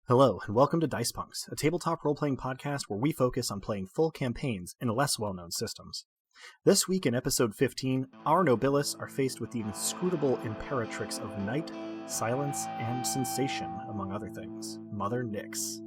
Hello, and welcome to Dice Punks, a tabletop role-playing podcast where we focus on playing full campaigns in less well-known systems. This week in episode 15, our nobilis are faced with the inscrutable imperatrix of night, silence, and sensation, among other things, Mother Nyx.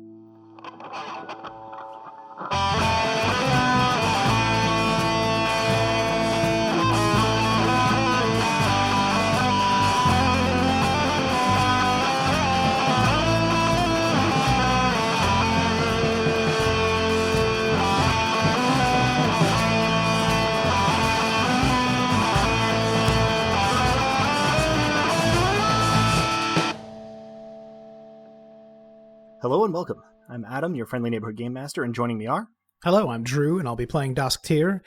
Hello and welcome. I'm Adam, your friendly neighborhood game master, and joining me are... Hello, I'm Drew, and I'll be playing Dosktir,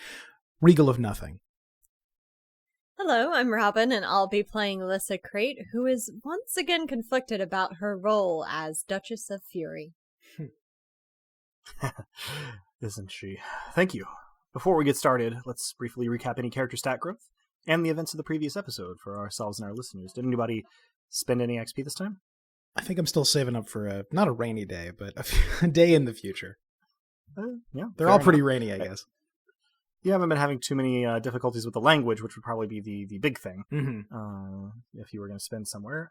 Regal of Nothing. Hello, I'm Robin, and I'll be playing Alyssa Crate, who is once again conflicted about her role as Duchess of Fury. Isn't she? Thank you. Before we get started, let's briefly recap any character stat growth and the events of the previous episode for ourselves and our listeners. Did anybody spend any XP this time? I think I'm still saving up for not a rainy day, but a day in the future. Yeah, they're all pretty rainy, I guess. You haven't been having too many difficulties with the language, which would probably be the big thing if you were going to spend somewhere.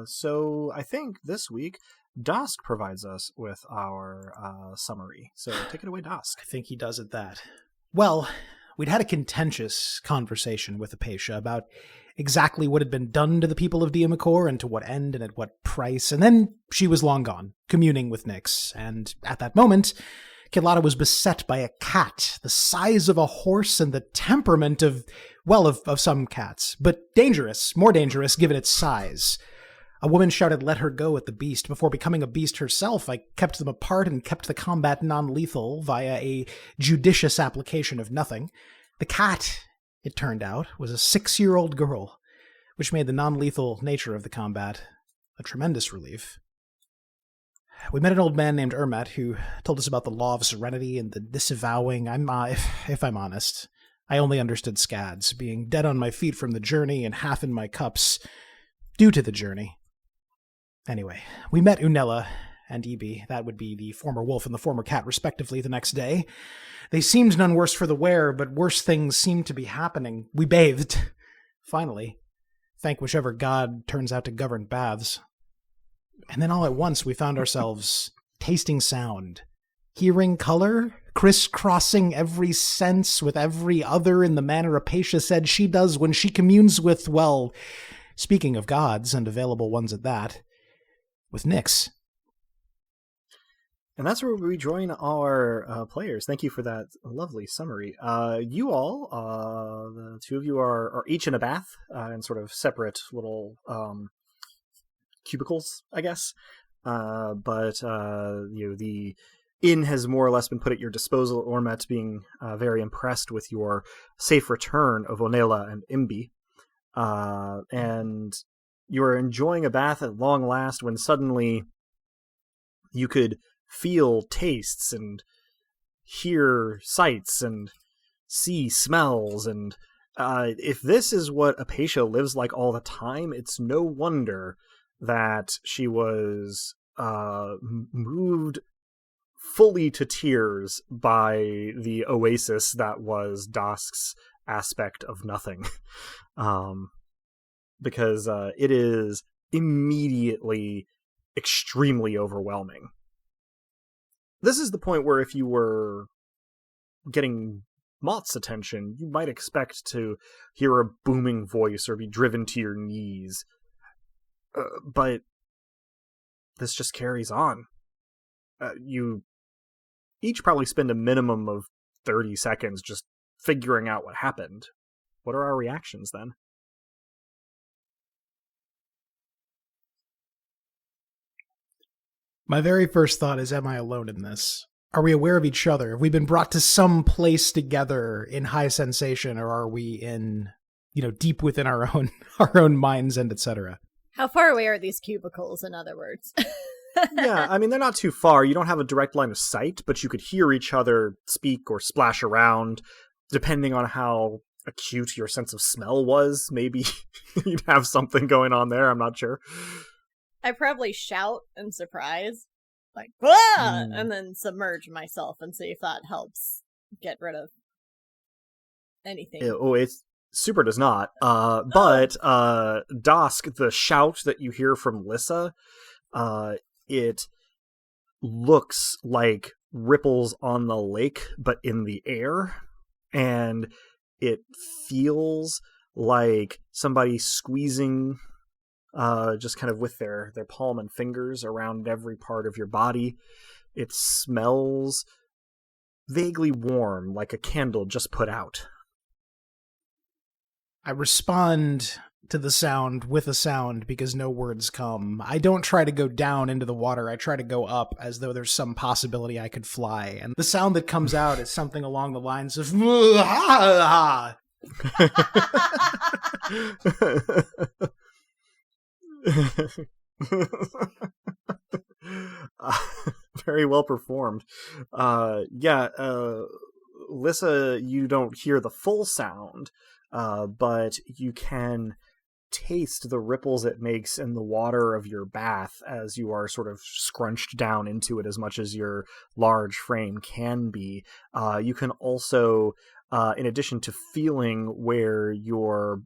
So I think this week, Dosk provides us with our summary. So take it away, Dosk. I think he does at that. Well, we'd had a contentious conversation with Apatia about exactly what had been done to the people of Diamacor and to what end and at what price, and then she was long gone, communing with Nyx, and at that moment, Kilada was beset by a cat the size of a horse and the temperament of some cats, but dangerous, more dangerous given its size. A woman shouted, "Let her go," at the beast. Before becoming a beast herself, I kept them apart and kept the combat non-lethal via a judicious application of nothing. The cat, it turned out, was a 6-year-old girl, which made the non-lethal nature of the combat a tremendous relief. We met an old man named Ermat who told us about the law of serenity and the disavowing. If I'm honest, I only understood scads, being dead on my feet from the journey and half in my cups due to the journey. Anyway, we met Unella and Ebi, that would be the former wolf and the former cat respectively, the next day. They seemed none worse for the wear, but worse things seemed to be happening. We bathed. Finally. Thank whichever god turns out to govern baths. And then all at once we found ourselves tasting sound, hearing color, crisscrossing every sense with every other in the manner Apatia said she does when she communes with, well, speaking of gods, and available ones at that, with Nyx. And that's where we join our players. Thank you for that lovely summary. You all, the two of you are each in a bath in sort of separate little cubicles, I guess. But the inn has more or less been put at your disposal. Ormet being very impressed with your safe return of Onela and Imbi. And you are enjoying a bath at long last when suddenly you could feel tastes and hear sights and see smells. And if this is what Apatia lives like all the time, it's no wonder that she was moved fully to tears by the oasis that was Dosk's aspect of nothing. Because it is immediately extremely overwhelming. This is the point where if you were getting Mott's attention, you might expect to hear a booming voice or be driven to your knees. But this just carries on. You each probably spend a minimum of 30 seconds just figuring out what happened. What are our reactions then? My very first thought is, am I alone in this? Are we aware of each other? Have we been brought to some place together in high sensation, or are we in, deep within our own minds and etc.? How far away are these cubicles, in other words? Yeah, I mean, they're not too far. You don't have a direct line of sight, but you could hear each other speak or splash around, depending on how acute your sense of smell was. Maybe you'd have something going on there, I'm not sure. I probably shout in surprise. like, "Ah!" and then submerge myself and see if that helps get rid of anything. It's super does not. But Dosk, the shout that you hear from Lissa, it looks like ripples on the lake, but in the air, and it feels like somebody squeezing just kind of with their palm and fingers around every part of your body. It smells vaguely warm, like a candle just put out. I respond to the sound with a sound because no words come. I don't try to go down into the water. I try to go up as though there's some possibility I could fly. And the sound that comes out is something along the lines of ha Very well performed. Lissa, you don't hear the full sound, but you can taste the ripples it makes in the water of your bath as you are sort of scrunched down into it as much as your large frame can be. You can also, in addition to feeling where your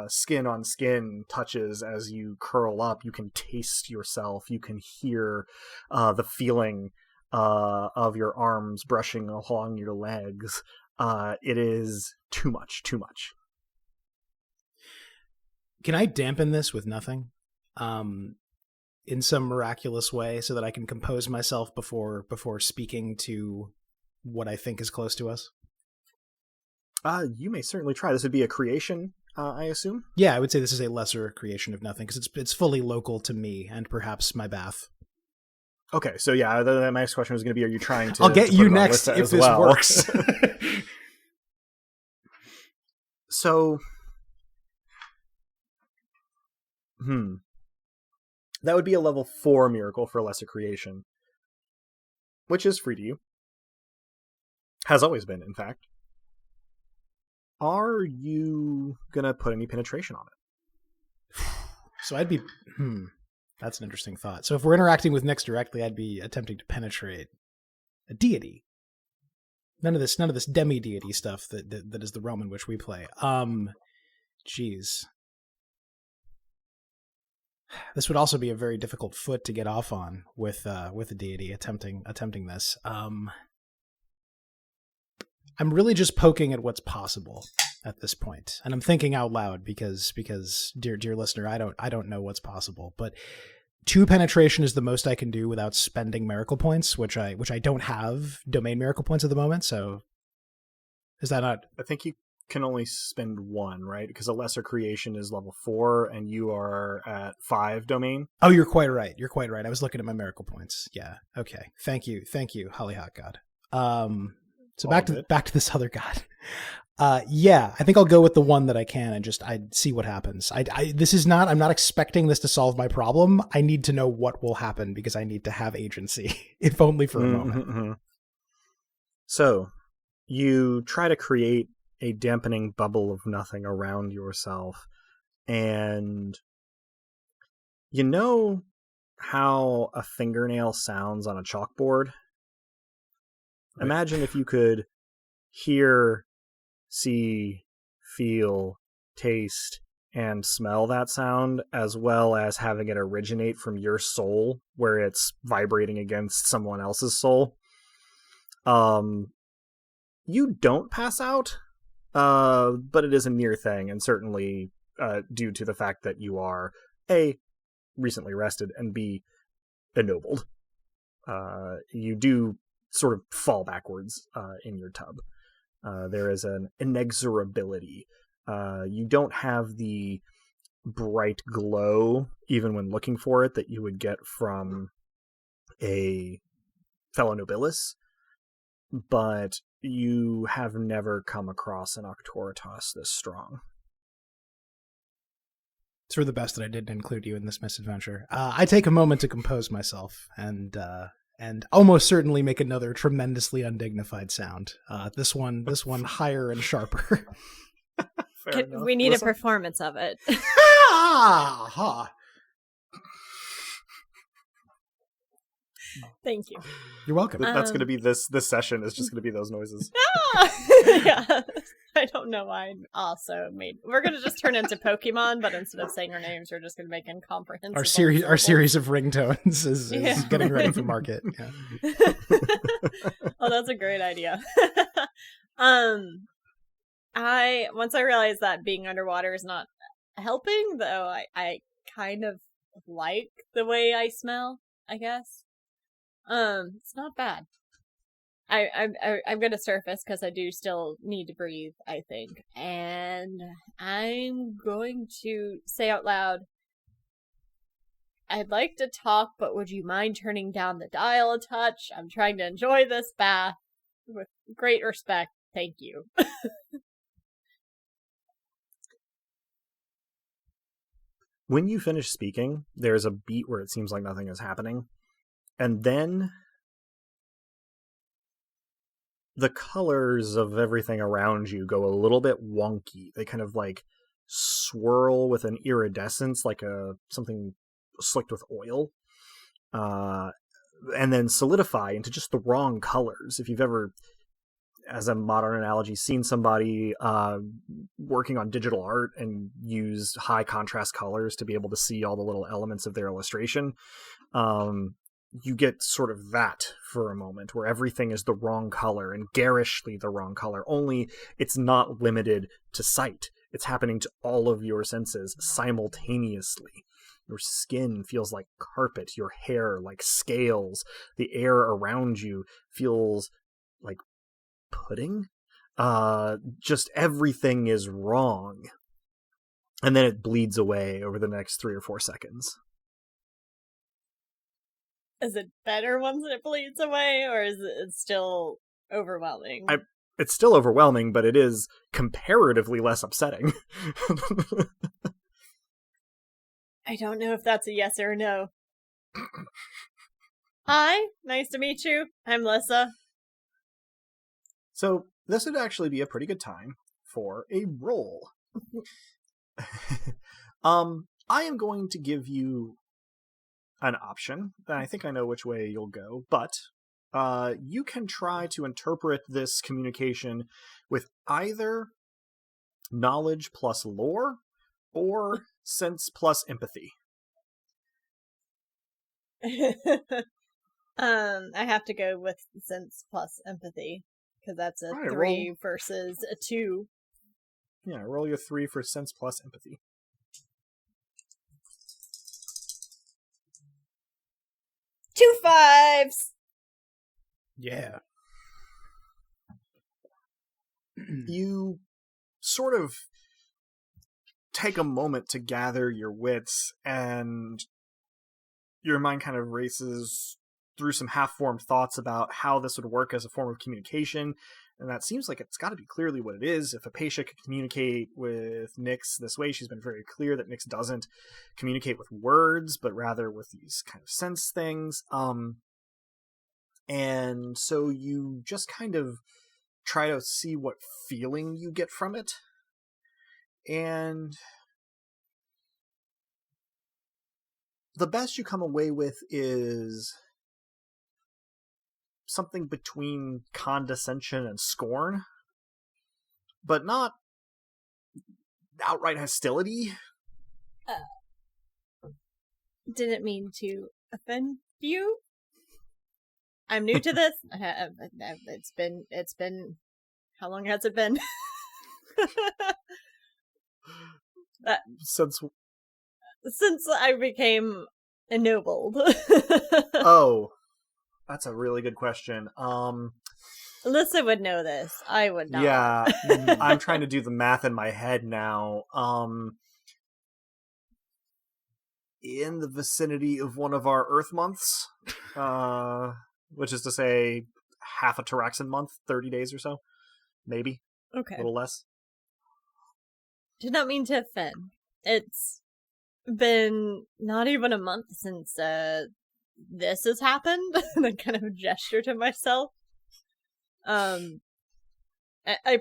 skin on skin touches as you curl up, you can taste yourself. You can hear the feeling of your arms brushing along your legs. It is too much. Can I dampen this with nothing? In some miraculous way so that I can compose myself before speaking to what I think is close to us? You may certainly try. This would be a creation, I assume? Yeah, I would say this is a lesser creation of nothing, because it's fully local to me and perhaps my bath. Okay, so yeah, my next question was going to be, are you trying to... I'll get you next if this works. So... That would be a level 4 miracle for a lesser creation, which is free to you. Has always been, in fact. Are you gonna put any penetration on it? So I'd be... That's an interesting thought. So if we're interacting with Nyx directly, I'd be attempting to penetrate a deity. None of this demi-deity stuff that is the realm in which we play. Jeez. This would also be a very difficult foot to get off on with a deity attempting this. I'm really just poking at what's possible at this point, and I'm thinking out loud because dear listener, I don't know what's possible. But 2 penetration is the most I can do without spending miracle points, which I don't have domain miracle points at the moment. So is that not? I think you can only spend 1, right? Because a lesser creation is level 4, and you are at 5 domain. Oh, you're quite right. I was looking at my miracle points. Yeah. Okay. Thank you, Hollyhock God. So back to this other god. Yeah, I think I'll go with the one that I can and I'd see what happens. I'm not expecting this to solve my problem. I need to know what will happen because I need to have agency, if only for a moment. Mm-hmm. So you try to create a dampening bubble of nothing around yourself, and you know how a fingernail sounds on a chalkboard? Right. Imagine if you could hear, see, feel, taste, and smell that sound, as well as having it originate from your soul, where it's vibrating against someone else's soul. You don't pass out, but it is a near thing, and certainly due to the fact that you are A, recently rested, and B, ennobled. You do sort of fall backwards in your tub. There is an inexorability. You don't have the bright glow, even when looking for it, that you would get from a fellow nobilis, but you have never come across an Octoritas this strong. It's for the best that I didn't include you in this misadventure. I take a moment to compose myself and almost certainly make another tremendously undignified sound. This one higher and sharper. We need a performance of it. Thank you. You're welcome. That's going to be this session is just going to be those noises. Yeah. I don't know why I also made. We're going to just turn into Pokemon, but instead of saying our names, we're just going to make incomprehensible. Our series of ringtones is getting ready for market. Yeah. Oh, that's a great idea. Once I realized that being underwater is not helping, though, I kind of like the way I smell, I guess. It's not bad. I'm gonna surface because I do still need to breathe, I think. And I'm going to say out loud, I'd like to talk, but would you mind turning down the dial a touch? I'm trying to enjoy this bath with great respect. Thank you. When you finish speaking, there's a beat where it seems like nothing is happening. And then the colors of everything around you go a little bit wonky. They kind of like swirl with an iridescence, like something slicked with oil, and then solidify into just the wrong colors. If you've ever, as a modern analogy, seen somebody working on digital art and use high contrast colors to be able to see all the little elements of their illustration, you get sort of that for a moment, where everything is the wrong color and garishly the wrong color, only it's not limited to sight. It's happening to all of your senses simultaneously. Your skin feels like carpet, your hair like scales, the air around you feels like pudding. Just everything is wrong. And then it bleeds away over the next 3 or 4 seconds. Is it better once it bleeds away, or is it still overwhelming? It's still overwhelming, but it is comparatively less upsetting. I don't know if that's a yes or a no. Hi, nice to meet you. I'm Lissa. So this would actually be a pretty good time for a roll. I am going to give you an option, and I think I know which way you'll go, but you can try to interpret this communication with either knowledge plus lore or sense plus empathy. I have to go with sense plus empathy, because that's a 3 versus a 2. Yeah, roll your 3 for sense plus empathy. 2 5s! Yeah. You sort of take a moment to gather your wits, and your mind kind of races through some half-formed thoughts about how this would work as a form of communication, and that seems like it's got to be clearly what it is. If Apatia could communicate with Nyx this way, she's been very clear that Nyx doesn't communicate with words, but rather with these kind of sense things. And so you just kind of try to see what feeling you get from it. And the best you come away with is something between condescension and scorn, but not outright hostility. Didn't mean to offend you. I'm new to this. It's been. How long has it been? Since I became ennobled. Oh, that's a really good question. Alyssa would know this. I would not. Yeah, I'm trying to do the math in my head now. In the vicinity of one of our Earth months, which is to say half a Taraxan month, 30 days or so, maybe. Okay. A little less. Did not mean to offend. It's been not even a month since this has happened. And I kind of gesture to myself. I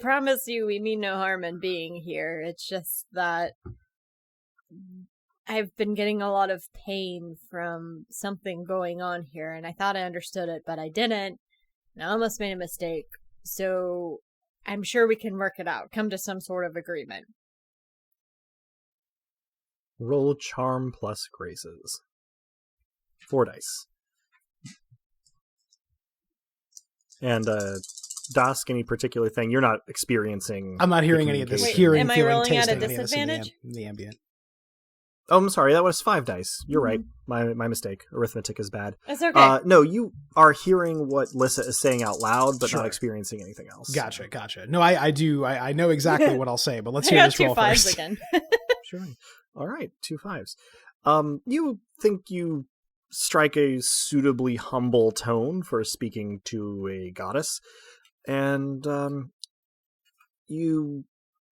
promise you we mean no harm in being here. It's just that I've been getting a lot of pain from something going on here, and I thought I understood it, but I didn't. And I almost made a mistake. So I'm sure we can work it out, come to some sort of agreement. Roll charm plus graces. 4 dice. And Dusk, any particular thing? You're not experiencing. I'm not hearing any of this. communication. Hearing, am I feeling, rolling at a tasting, any of this in disadvantage? the ambient. Oh, I'm sorry. That was 5 dice. You're right. My mistake. Arithmetic is bad. It's okay. No, you are hearing what Lissa is saying out loud, but Sure. not experiencing anything else. Gotcha. No, I do. I know exactly what I'll say, but let's I hear got this 2 roll 5s first. again. Sure. All right. 2 5s. You think you strike a suitably humble tone for speaking to a goddess, and you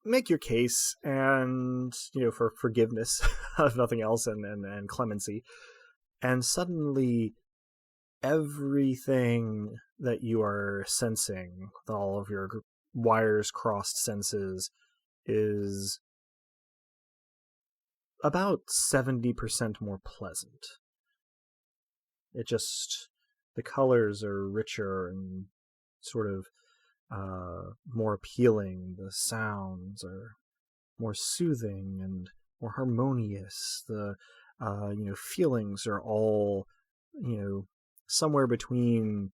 make your case, and for forgiveness of nothing else, and clemency, and suddenly everything that you are sensing, with all of your wires crossed senses, is about 70% more pleasant. The colors are richer and sort of more appealing. The sounds are more soothing and more harmonious. The feelings are all somewhere between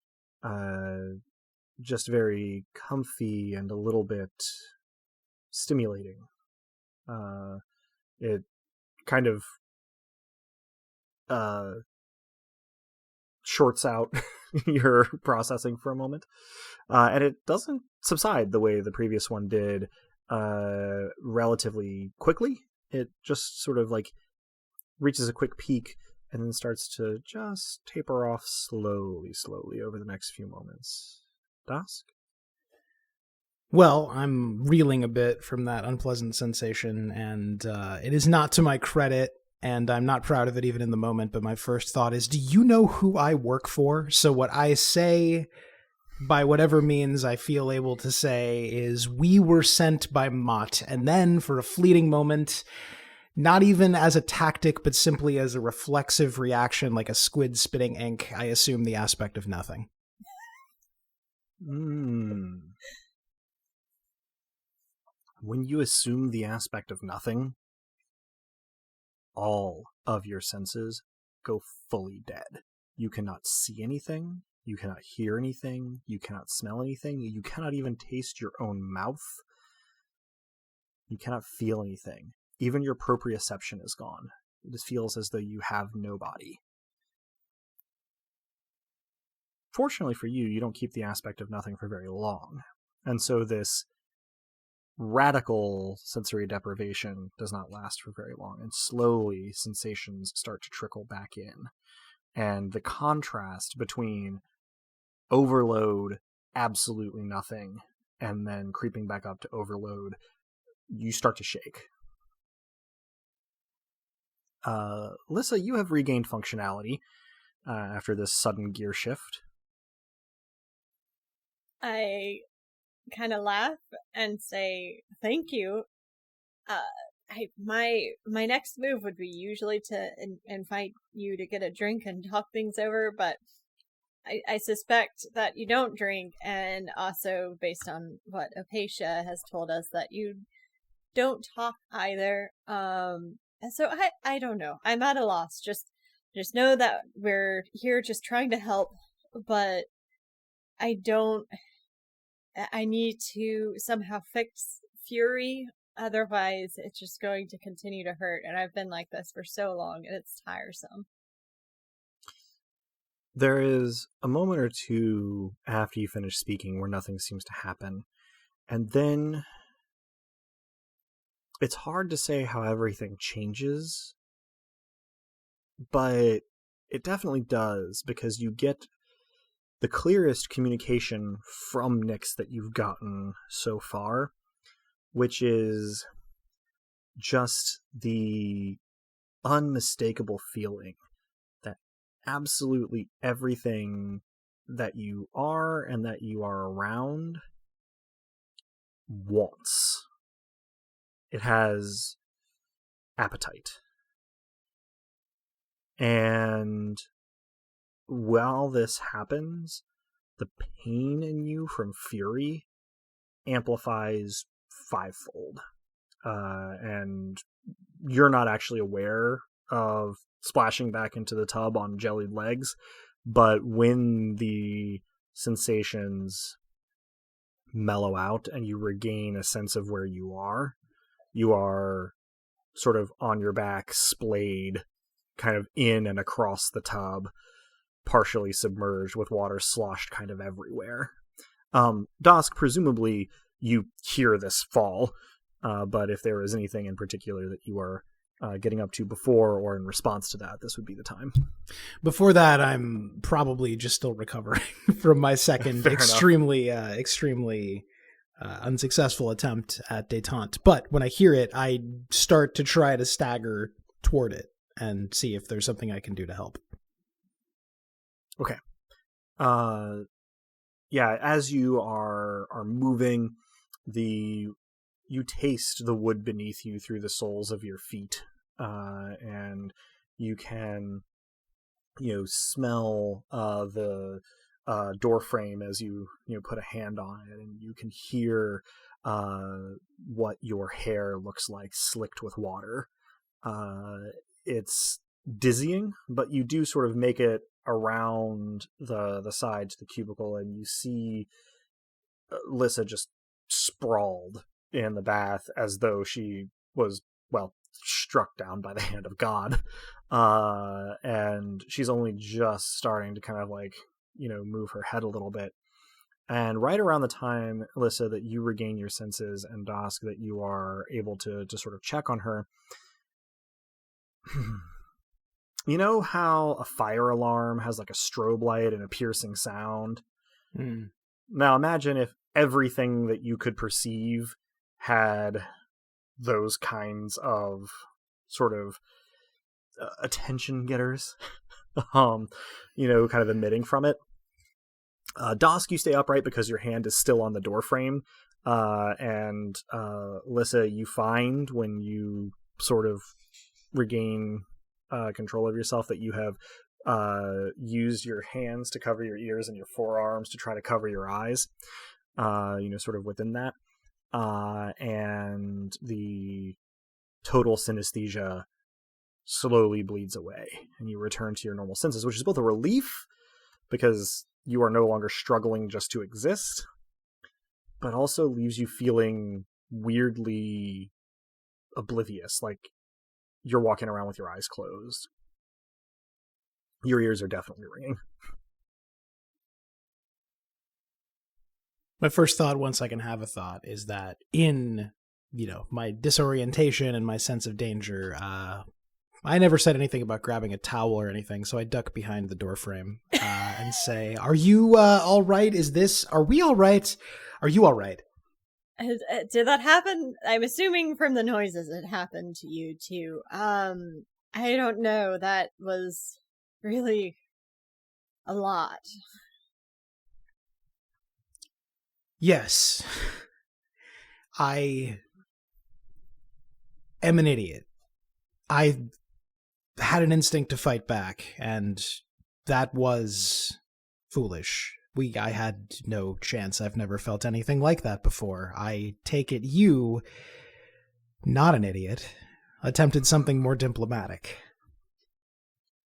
just very comfy and a little bit stimulating. It kind of shorts out your processing for a moment, and it doesn't subside the way the previous one did relatively quickly. It just sort of like reaches a quick peak and then starts to just taper off slowly over the next few moments. Dusk? Well, I'm reeling a bit from that unpleasant sensation, and it is not to my credit, and I'm not proud of it even in the moment, but my first thought is, do you know who I work for? So what I say, by whatever means I feel able to say, is we were sent by Mott, and then for a fleeting moment, not even as a tactic, but simply as a reflexive reaction, like a squid spitting ink, I assume the aspect of nothing. When you assume the aspect of nothing, all of your senses go fully dead. You cannot see anything, you cannot hear anything, you cannot smell anything, you cannot even taste your own mouth, you cannot feel anything. Even your proprioception is gone. It just feels as though you have no body. Fortunately for you, you don't keep the aspect of nothing for very long, and so this radical sensory deprivation does not last for very long, and slowly sensations start to trickle back in. And the contrast between overload, absolutely nothing, and then creeping back up to overload, you start to shake. Lissa, you have regained functionality after this sudden gear shift. I kind of laugh and say thank you. My next move would be usually to invite you to get a drink and talk things over, but I suspect that you don't drink, and also based on what Apatia has told us, that you don't talk either. And so I don't know. I'm at a loss. Just know that we're here just trying to help, but I need to somehow fix Fury, otherwise it's just going to continue to hurt, and I've been like this for so long, and it's tiresome. There is a moment or two after you finish speaking where nothing seems to happen, and then it's hard to say how everything changes, but it definitely does, because you get the clearest communication from Nyx that you've gotten so far, which is just the unmistakable feeling that absolutely everything that you are and that you are around wants. It has appetite. And while this happens, the pain in you from fury amplifies fivefold. And you're not actually aware of splashing back into the tub on jellied legs, but when the sensations mellow out and you regain a sense of where you are sort of on your back, splayed, kind of in and across the tub, partially submerged with water sloshed kind of everywhere. Dosk, presumably you hear this fall, but if there is anything in particular that you are getting up to before or in response to that, this would be the time. Before that, I'm probably just still recovering from my second extremely unsuccessful attempt at détente. But when I hear it, I start to try to stagger toward it and see if there's something I can do to help. Okay. Yeah, as you are moving, you taste the wood beneath you through the soles of your feet, and you can, smell the door frame as you put a hand on it, and you can hear what your hair looks like slicked with water. It's dizzying, but you do sort of make it around the side to the cubicle, and you see Lissa just sprawled in the bath as though she was, struck down by the hand of God. And she's only just starting to kind of move her head a little bit. And right around the time, Lissa, that you regain your senses, and Dosk, that you are able to sort of check on her, you know how a fire alarm has like a strobe light and a piercing sound? Mm. Now imagine if everything that you could perceive had those kinds of sort of attention getters, kind of emitting from it. Dosk, you stay upright because your hand is still on the door frame. And Lissa, you find when you sort of regain control of yourself that you have used your hands to cover your ears and your forearms to try to cover your eyes, sort of within that. And the total synesthesia slowly bleeds away, and you return to your normal senses, which is both a relief because you are no longer struggling just to exist, but also leaves you feeling weirdly oblivious, like you're walking around with your eyes closed. Your ears are definitely ringing. My first thought, once I can have a thought, is that in, my disorientation and my sense of danger, I never said anything about grabbing a towel or anything, so I duck behind the doorframe and say, "Are you all right? Are we all right? Are you all right?" Did that happen? I'm assuming from the noises it happened to you too. I don't know. That was really a lot. Yes. I am an idiot. I had an instinct to fight back, and that was foolish. I had no chance. I've never felt anything like that before. I take it you, not an idiot, attempted something more diplomatic.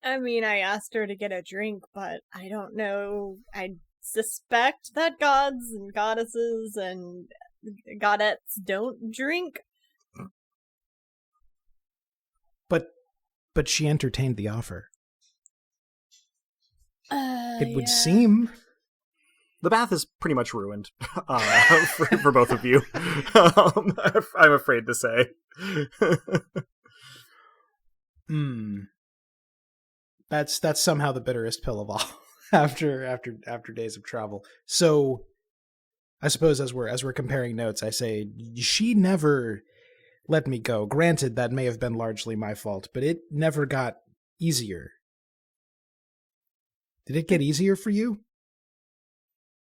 I mean, I asked her to get a drink, but I don't know. I suspect that gods and goddesses and godettes don't drink. But she entertained the offer. It would Yeah. seem. The bath is pretty much ruined for both of you. I'm afraid to say. That's somehow the bitterest pill of all. after days of travel. So, I suppose as we're comparing notes, I say she never let me go. Granted, that may have been largely my fault, but it never got easier. Did it get easier for you?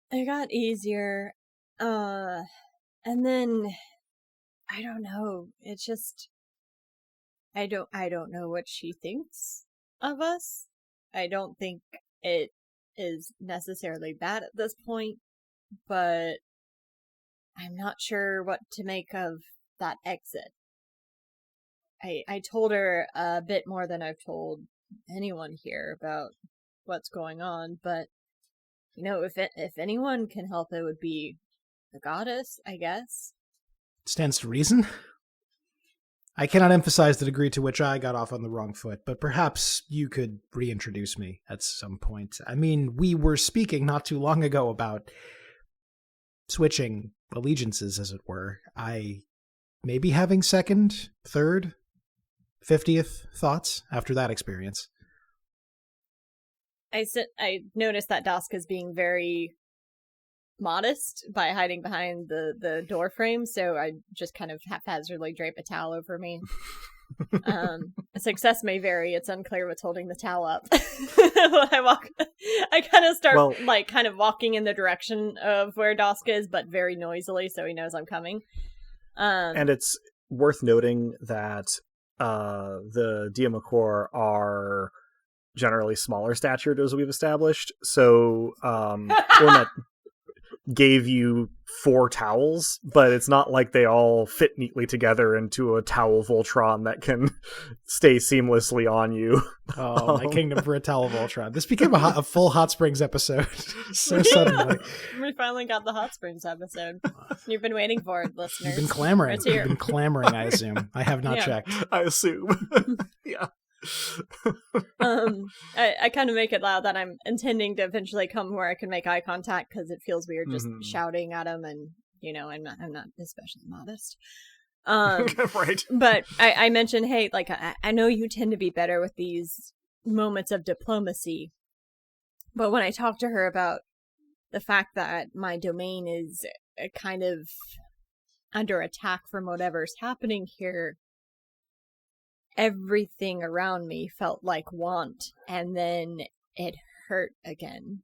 It got easier. And then I don't know. It just I don't know what she thinks of us. I don't think it is necessarily bad at this point, but I'm not sure what to make of that exit. I told her a bit more than I've told anyone here about what's going on, but if anyone can help, it would be the goddess, I guess. Stands to reason. I cannot emphasize the degree to which I got off on the wrong foot, but perhaps you could reintroduce me at some point. I mean, we were speaking not too long ago about switching allegiances, as it were. I may be having second, third, 50th thoughts after that experience. I noticed that Dusk is being very modest by hiding behind the door frame, so I just kind of haphazardly drape a towel over me. Success may vary. It's unclear what's holding the towel up. When I kind of start kind of walking in the direction of where Dusk is, but very noisily, so he knows I'm coming. And it's worth noting that the Diamakor are generally smaller statured, as we've established. So Ornette gave you 4 towels, but it's not like they all fit neatly together into a towel Voltron that can stay seamlessly on you. Oh, my kingdom for a towel Voltron. This became a full Hot Springs episode so suddenly. We finally got the Hot Springs episode. You've been waiting for it, listeners. You've been clamoring. It's here. You've been clamoring, I assume. I have not checked. I assume. Yeah. I kind of make it loud that I'm intending to eventually come where I can make eye contact, because it feels weird just shouting at him, and I'm not especially modest. Right. But I mentioned, hey, like I know you tend to be better with these moments of diplomacy, but when I talk to her about the fact that my domain is kind of under attack from whatever's happening here, everything around me felt like want, and then it hurt again.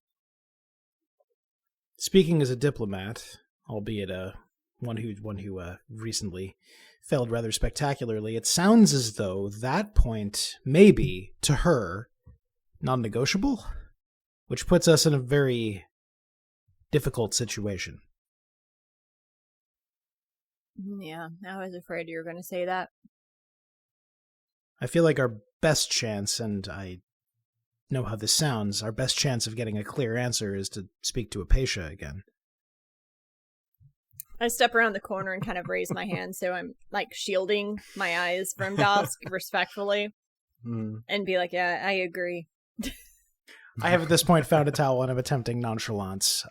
Speaking as a diplomat, albeit one who recently failed rather spectacularly, it sounds as though that point may be, to her, non-negotiable, which puts us in a very difficult situation. Yeah, I was afraid you were going to say that. I feel like our best chance, and I know how this sounds, our best chance of getting a clear answer is to speak to Apatia again. I step around the corner and kind of raise my hand, so I'm like shielding my eyes from Dusk respectfully, and be like, yeah, I agree. I have at this point found a towel and I'm attempting nonchalance,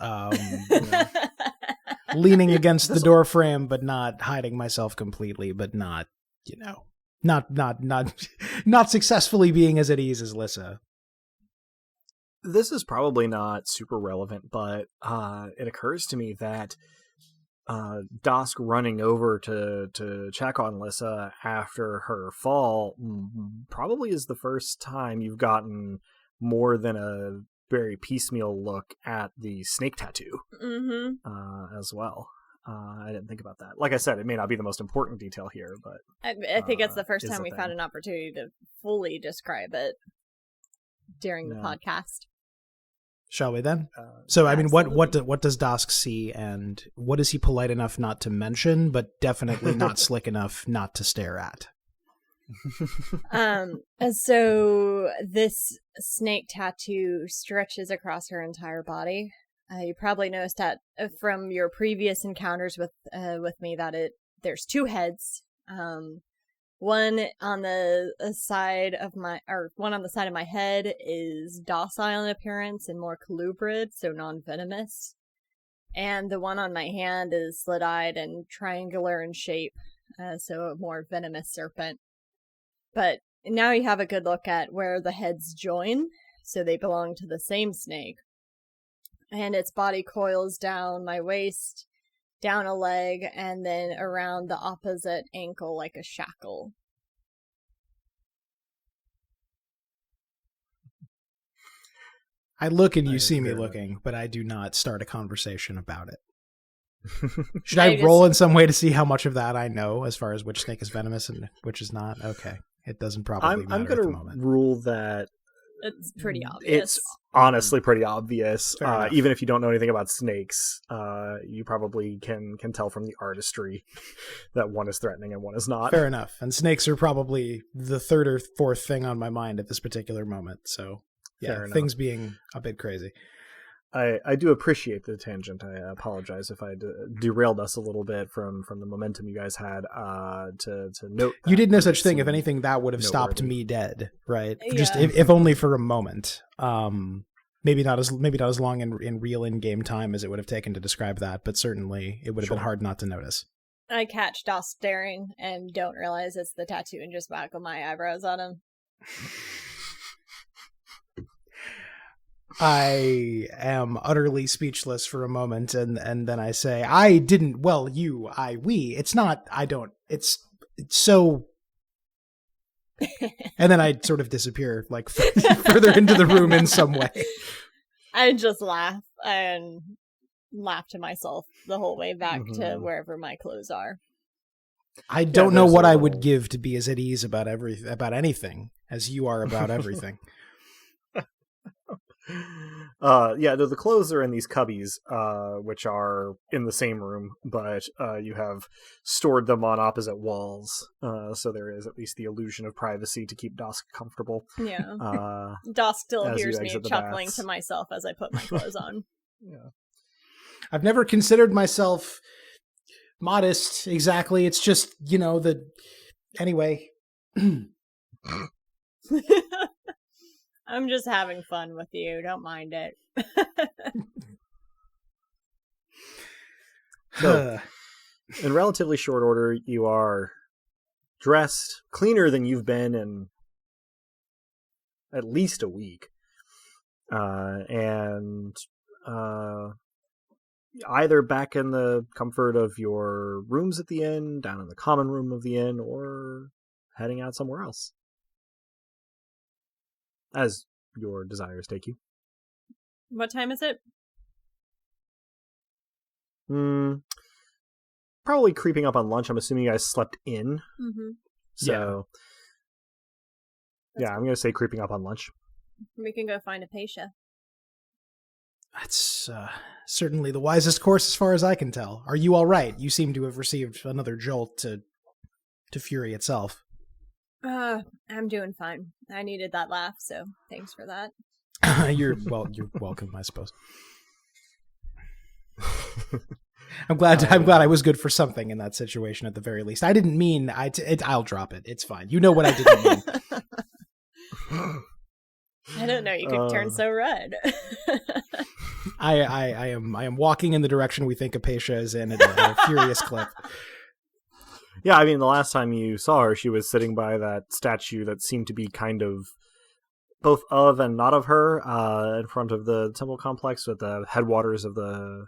leaning against the door frame, but not hiding myself completely, but not, not successfully being as at ease as Lissa. This is probably not super relevant, but it occurs to me that Dusk running over to check on Lissa after her fall probably is the first time you've gotten more than a very piecemeal look at the snake tattoo as well. I didn't think about that. Like I said, it may not be the most important detail here, but I think it's the first time we've had an opportunity to fully describe it during the podcast. Shall we then? So, I mean, what does Dusk see, and what is he polite enough not to mention, but definitely not slick enough not to stare at? So this snake tattoo stretches across her entire body. You probably noticed that from your previous encounters with me that there's 2 heads. One on the side of my head is docile in appearance and more colubrid, so non-venomous. And the one on my hand is slit-eyed and triangular in shape, so a more venomous serpent. But now you have a good look at where the heads join, so they belong to the same snake. And its body coils down my waist, down a leg, and then around the opposite ankle like a shackle. I look and you see me looking, but I do not start a conversation about it. Should I roll in some way to see how much of that I know as far as which snake is venomous and which is not? Okay. It doesn't probably matter at the moment. I'm going to rule that It's pretty obvious. It's honestly pretty obvious. Fair Even if you don't know anything about snakes, you probably can tell from the artistry that one is threatening and one is not. Fair enough. And snakes are probably the third or fourth thing on my mind at this particular moment. So, yeah, things being a bit crazy. I do appreciate the tangent. I apologize if I derailed us a little bit from the momentum you guys had to note. You did no such thing. If anything, that would have stopped me dead, right? Yeah. Just if only for a moment. Maybe not as long in real in-game time as it would have taken to describe that, but certainly it would have been hard not to notice. I catch Doss staring and don't realize it's the tattoo and just whack my eyebrows on him. I am utterly speechless for a moment, and then I say, it's not, I don't, it's so, and then I sort of disappear, like, further into the room in some way. I just laugh and laugh to myself the whole way back to wherever my clothes are. I don't know what I would give to be as at ease about anything as you are about everything. The clothes are in these cubbies, which are in the same room, but you have stored them on opposite walls, so there is at least the illusion of privacy to keep Dosk comfortable. Yeah. Dosk still hears me chuckling baths. to myself as I put my clothes on. Yeah. I've never considered myself modest, exactly. It's just, anyway. I'm just having fun with you. Don't mind it. So, in relatively short order, you are dressed cleaner than you've been in at least a week. And either back in the comfort of your rooms at the inn, down in the common room of the inn, or heading out somewhere else. As your desires take you. What time is it? Probably creeping up on lunch. I'm assuming you guys slept in. Mm-hmm. So, I'm going to say creeping up on lunch. We can go find a Pasha. That's certainly the wisest course as far as I can tell. Are you all right? You seem to have received another jolt to Fury itself. I'm doing fine. I needed that laugh, so thanks for that. You're welcome, I suppose. I'm glad I was good for something in that situation at the very least. I didn't mean I'll drop it. It's fine. You know what I didn't mean. I don't know. You could turn so red. I am walking in the direction we think Apatia is in at a furious clip. Yeah, I mean, the last time you saw her, she was sitting by that statue that seemed to be kind of both of and not of her, in front of the temple complex with the headwaters of the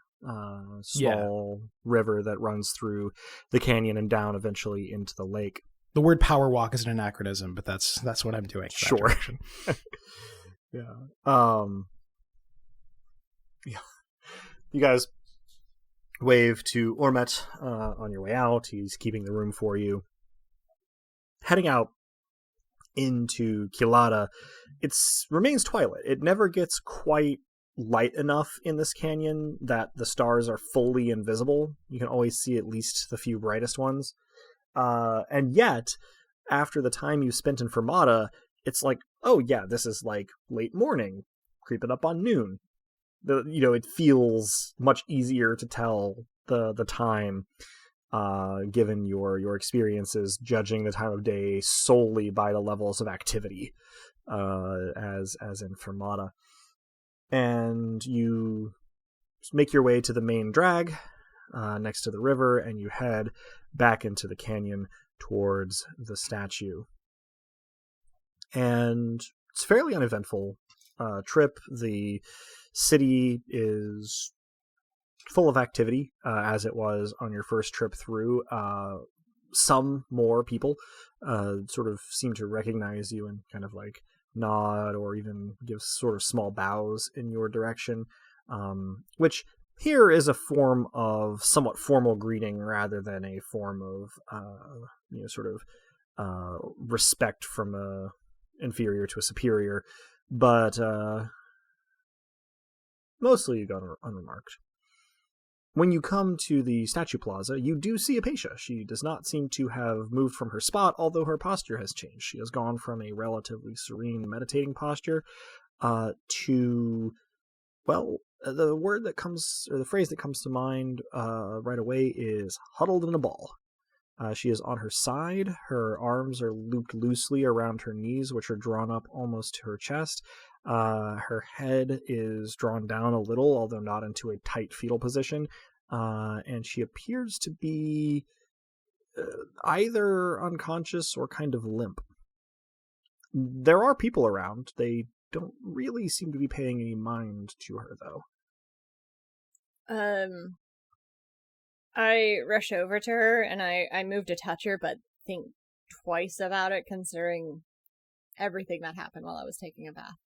small river that runs through the canyon and down eventually into the lake. The word power walk is an anachronism, but that's what I'm doing. Sure. Yeah. You guys wave to Ormet on your way out. He's keeping the room for you. Heading out into Kilada, it remains twilight. It never gets quite light enough in this canyon that the stars are fully invisible. You can always see at least the few brightest ones. And yet, after the time you spent in Fermata, it's like, oh yeah, this is like late morning, creeping up on noon. It feels much easier to tell the time, given your experiences, judging the time of day solely by the levels of activity, as in Fermata. And you make your way to the main drag, next to the river, and you head back into the canyon towards the statue. And it's a fairly uneventful trip. The city is full of activity, as it was on your first trip through. Some more people sort of seem to recognize you and kind of like nod or even give sort of small bows in your direction, which here is a form of somewhat formal greeting rather than a form of sort of respect from a inferior to a superior. But mostly you go unremarked. When you come to the statue plaza, you do see Apatia. She does not seem to have moved from her spot, although her posture has changed. She has gone from a relatively serene, meditating posture to, well, the word that comes, or the phrase that comes to mind right away is huddled in a ball. She is on her side. Her arms are looped loosely around her knees, which are drawn up almost to her chest. Her head is drawn down a little, although not into a tight fetal position. And she appears to be either unconscious or kind of limp. There are people around. They don't really seem to be paying any mind to her, though. I rush over to her and I move to touch her, but think twice about it, considering everything that happened while I was taking a bath.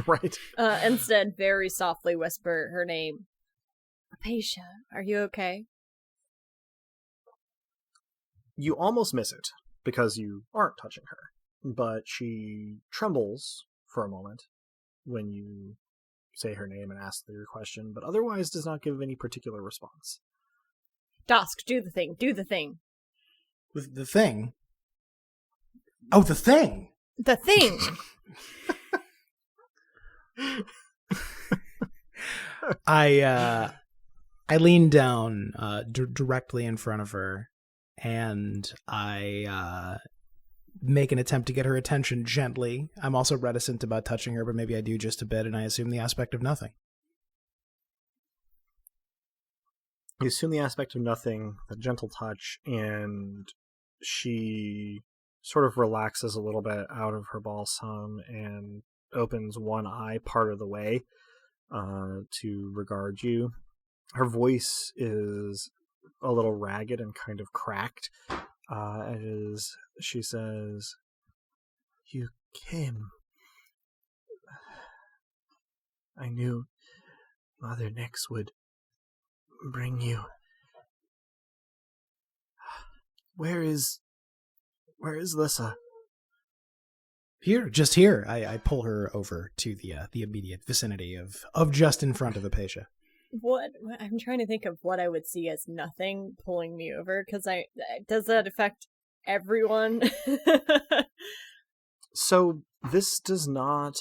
Right. Instead, very softly whisper her name. Apatia, are you okay? You almost miss it, because you aren't touching her. But she trembles for a moment when you say her name and ask your question, but otherwise does not give any particular response. Dosk, do the thing, do the thing. The thing? Oh, the thing! The thing! I lean down directly in front of her, and I make an attempt to get her attention gently. I'm also reticent about touching her, but maybe I do just a bit, and I assume the aspect of nothing. You assume the aspect of nothing, the gentle touch, and she sort of relaxes a little bit out of her balsam and opens one eye part of the way to regard you. Her voice is a little ragged and kind of cracked as she says, "You came. I knew Mother Nyx would bring you. Where is Lissa?" Here, just here. I pull her over to the immediate vicinity of just in front of Apatia. What? I'm trying to think of what I would see as nothing pulling me over, because does that affect everyone? So this does not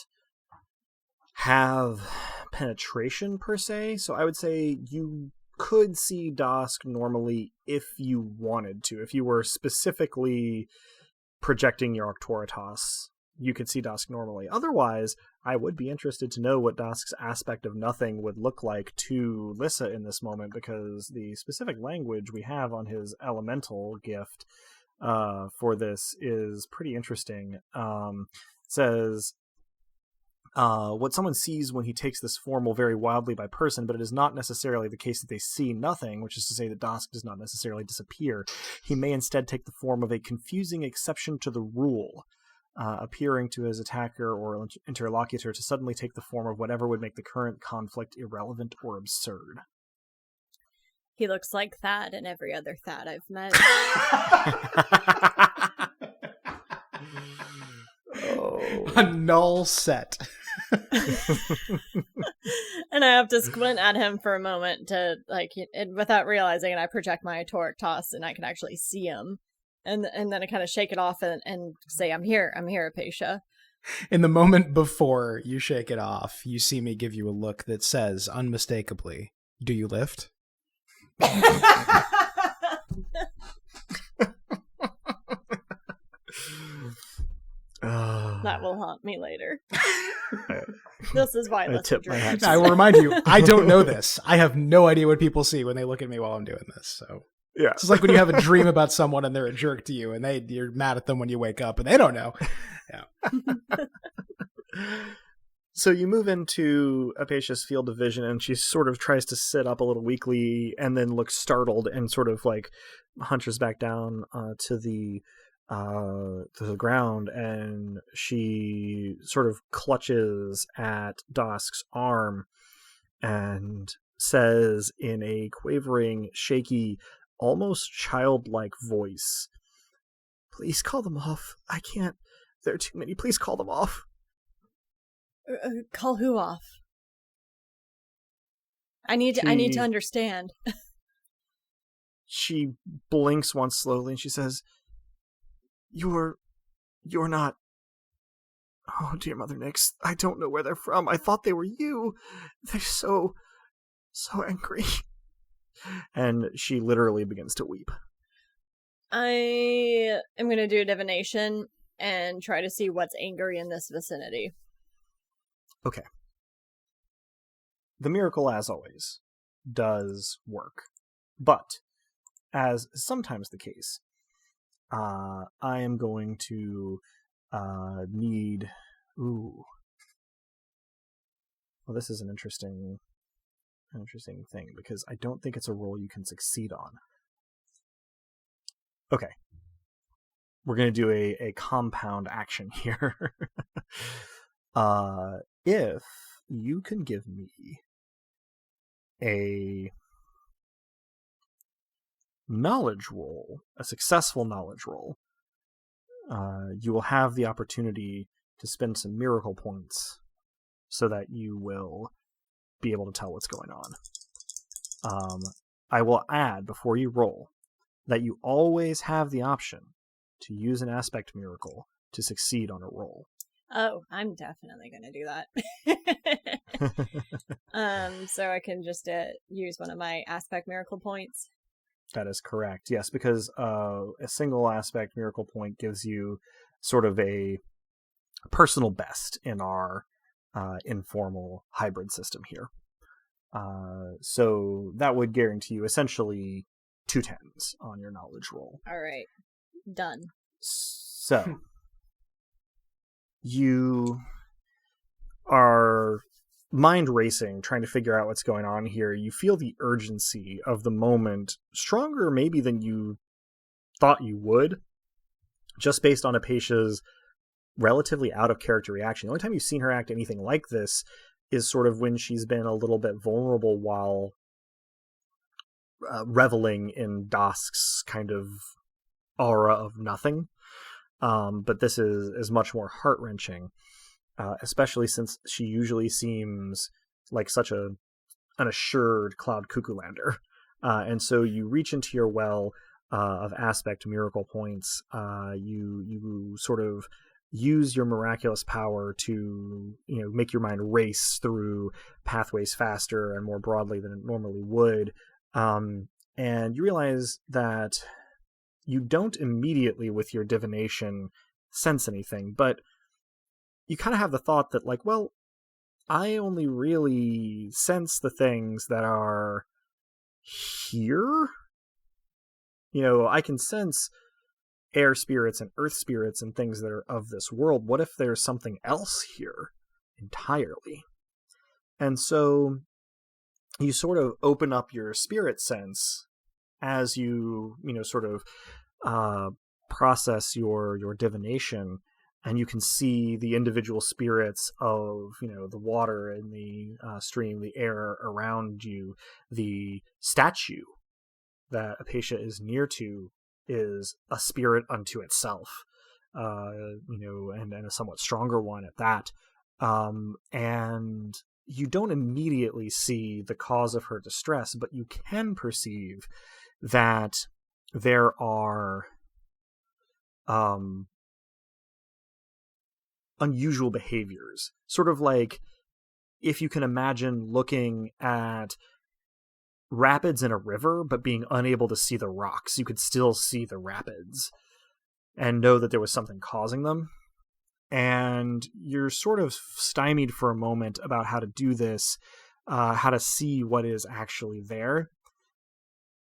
have penetration per se, so I would say you could see Dosk normally if you wanted to. If you were specifically projecting your Octoritas, you could see Dosk normally. Otherwise, I would be interested to know what Dosk's aspect of nothing would look like to Lissa in this moment, because the specific language we have on his elemental gift for this is pretty interesting. It says, what someone sees when he takes this form will vary wildly by person, but it is not necessarily the case that they see nothing, which is to say that Dosk does not necessarily disappear. He may instead take the form of a confusing exception to the rule, appearing to his attacker or interlocutor to suddenly take the form of whatever would make the current conflict irrelevant or absurd. He looks like Thad and every other Thad I've met. A null set. And I have to squint at him for a moment to, without realizing, and I project my toric toss and I can actually see him. And then I kind of shake it off and say, I'm here, Apatia. In the moment before you shake it off, you see me give you a look that says, unmistakably, "Do you lift?" That will haunt me later. This is why I tip my hat. I will remind you, I don't know this. I have no idea what people see when they look at me while I'm doing this. So yeah, it's like when you have a dream about someone and they're a jerk to you, and you're mad at them when you wake up, and they don't know. Yeah. So you move into Apatia's field of vision, and she sort of tries to sit up a little weakly, and then looks startled, and sort of like hunches back down to the ground, and she sort of clutches at Dosk's arm and says in a quavering, shaky, almost childlike voice, "Please call them off. I can't. There are too many. Please call them off." Call who off? I need to understand. She blinks once slowly and she says, You're not... Oh, dear Mother Nyx, I don't know where they're from. I thought they were you. They're so angry. And she literally begins to weep. I am going to do a divination and try to see what's angry in this vicinity. Okay. The miracle, as always, does work. But, as is sometimes the case, I am going to need... Ooh. Well, this is an interesting thing, because I don't think it's a roll you can succeed on. Okay. We're going to do a compound action here. If you can give me a knowledge roll, a successful knowledge roll, you will have the opportunity to spend some miracle points so that you will be able to tell what's going on. I will add, before you roll, that you always have the option to use an aspect miracle to succeed on a roll. Oh, I'm definitely going to do that. So I can just use one of my aspect miracle points. That is correct. Yes, because a single aspect miracle point gives you sort of a personal best in our informal hybrid system here. So that would guarantee you essentially 2 10s on your knowledge roll. All right. Done. So you are mind racing, trying to figure out what's going on here. You feel the urgency of the moment stronger maybe than you thought you would, just based on Apatia's relatively out of character reaction. The only time you've seen her act anything like this is sort of when she's been a little bit vulnerable while reveling in Dosk's kind of aura of nothing. But this is much more heart-wrenching, especially since she usually seems like such an assured Cloud Cuckoo Lander. And so you reach into your well of aspect miracle points. You sort of use your miraculous power to, make your mind race through pathways faster and more broadly than it normally would. And you realize that you don't immediately with your divination sense anything, but you kind of have the thought that, like, well, I only really sense the things that are here. I can sense air spirits and earth spirits and things that are of this world. What if there's something else here entirely? And so you sort of open up your spirit sense as you, sort of process your divination, and you can see the individual spirits of, the water and the stream, the air around you. The statue that Apatia is near to is a spirit unto itself, and a somewhat stronger one at that. And you don't immediately see the cause of her distress, but you can perceive that there are unusual behaviors. Sort of like if you can imagine looking at rapids in a river, but being unable to see the rocks. You could still see the rapids and know that there was something causing them. And you're sort of stymied for a moment about how to do this, how to see what is actually there.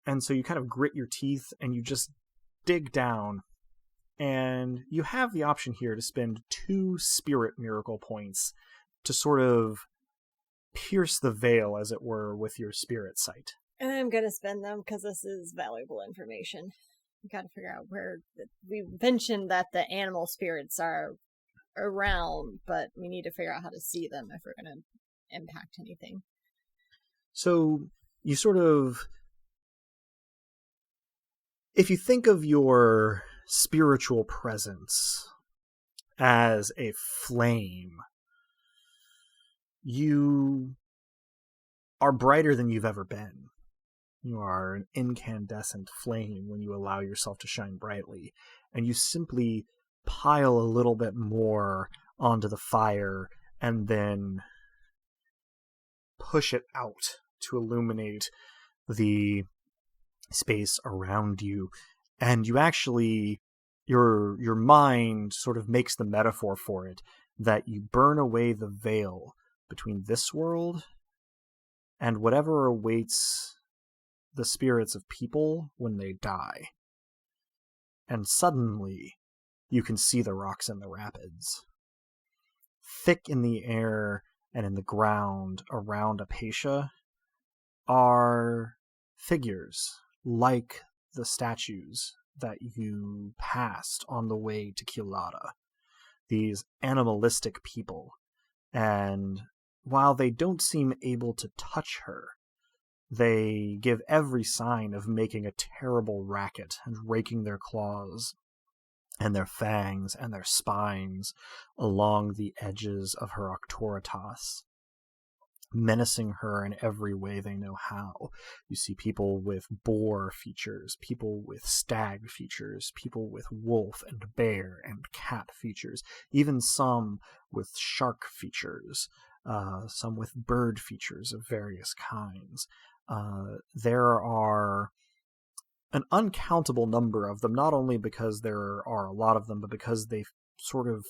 And so you kind of grit your teeth and you just dig down. And you have the option here to spend 2 spirit miracle points to sort of pierce the veil, as it were, with your spirit sight. I'm going to spend them because this is valuable information. We got to figure out where... We mentioned that the animal spirits are around, but we need to figure out how to see them if we're going to impact anything. So you sort of... If you think of your spiritual presence as a flame, You are brighter than you've ever been. You are an incandescent flame when you allow yourself to shine brightly, and you simply pile a little bit more onto the fire and then push it out to illuminate the space around you. And you actually, your mind sort of makes the metaphor for it that you burn away the veil between this world and whatever awaits the spirits of people when they die. And suddenly, you can see the rocks in the rapids. Thick in the air and in the ground around Apatia are figures like the statues that you passed on the way to Kilada. These animalistic people. And while they don't seem able to touch her, they give every sign of making a terrible racket and raking their claws and their fangs and their spines along the edges of her Octoritas, menacing her in every way they know how. You see people with boar features, people with stag features, people with wolf and bear and cat features, even some with shark features, some with bird features of various kinds. There are an uncountable number of them, not only because there are a lot of them, but because they sort of,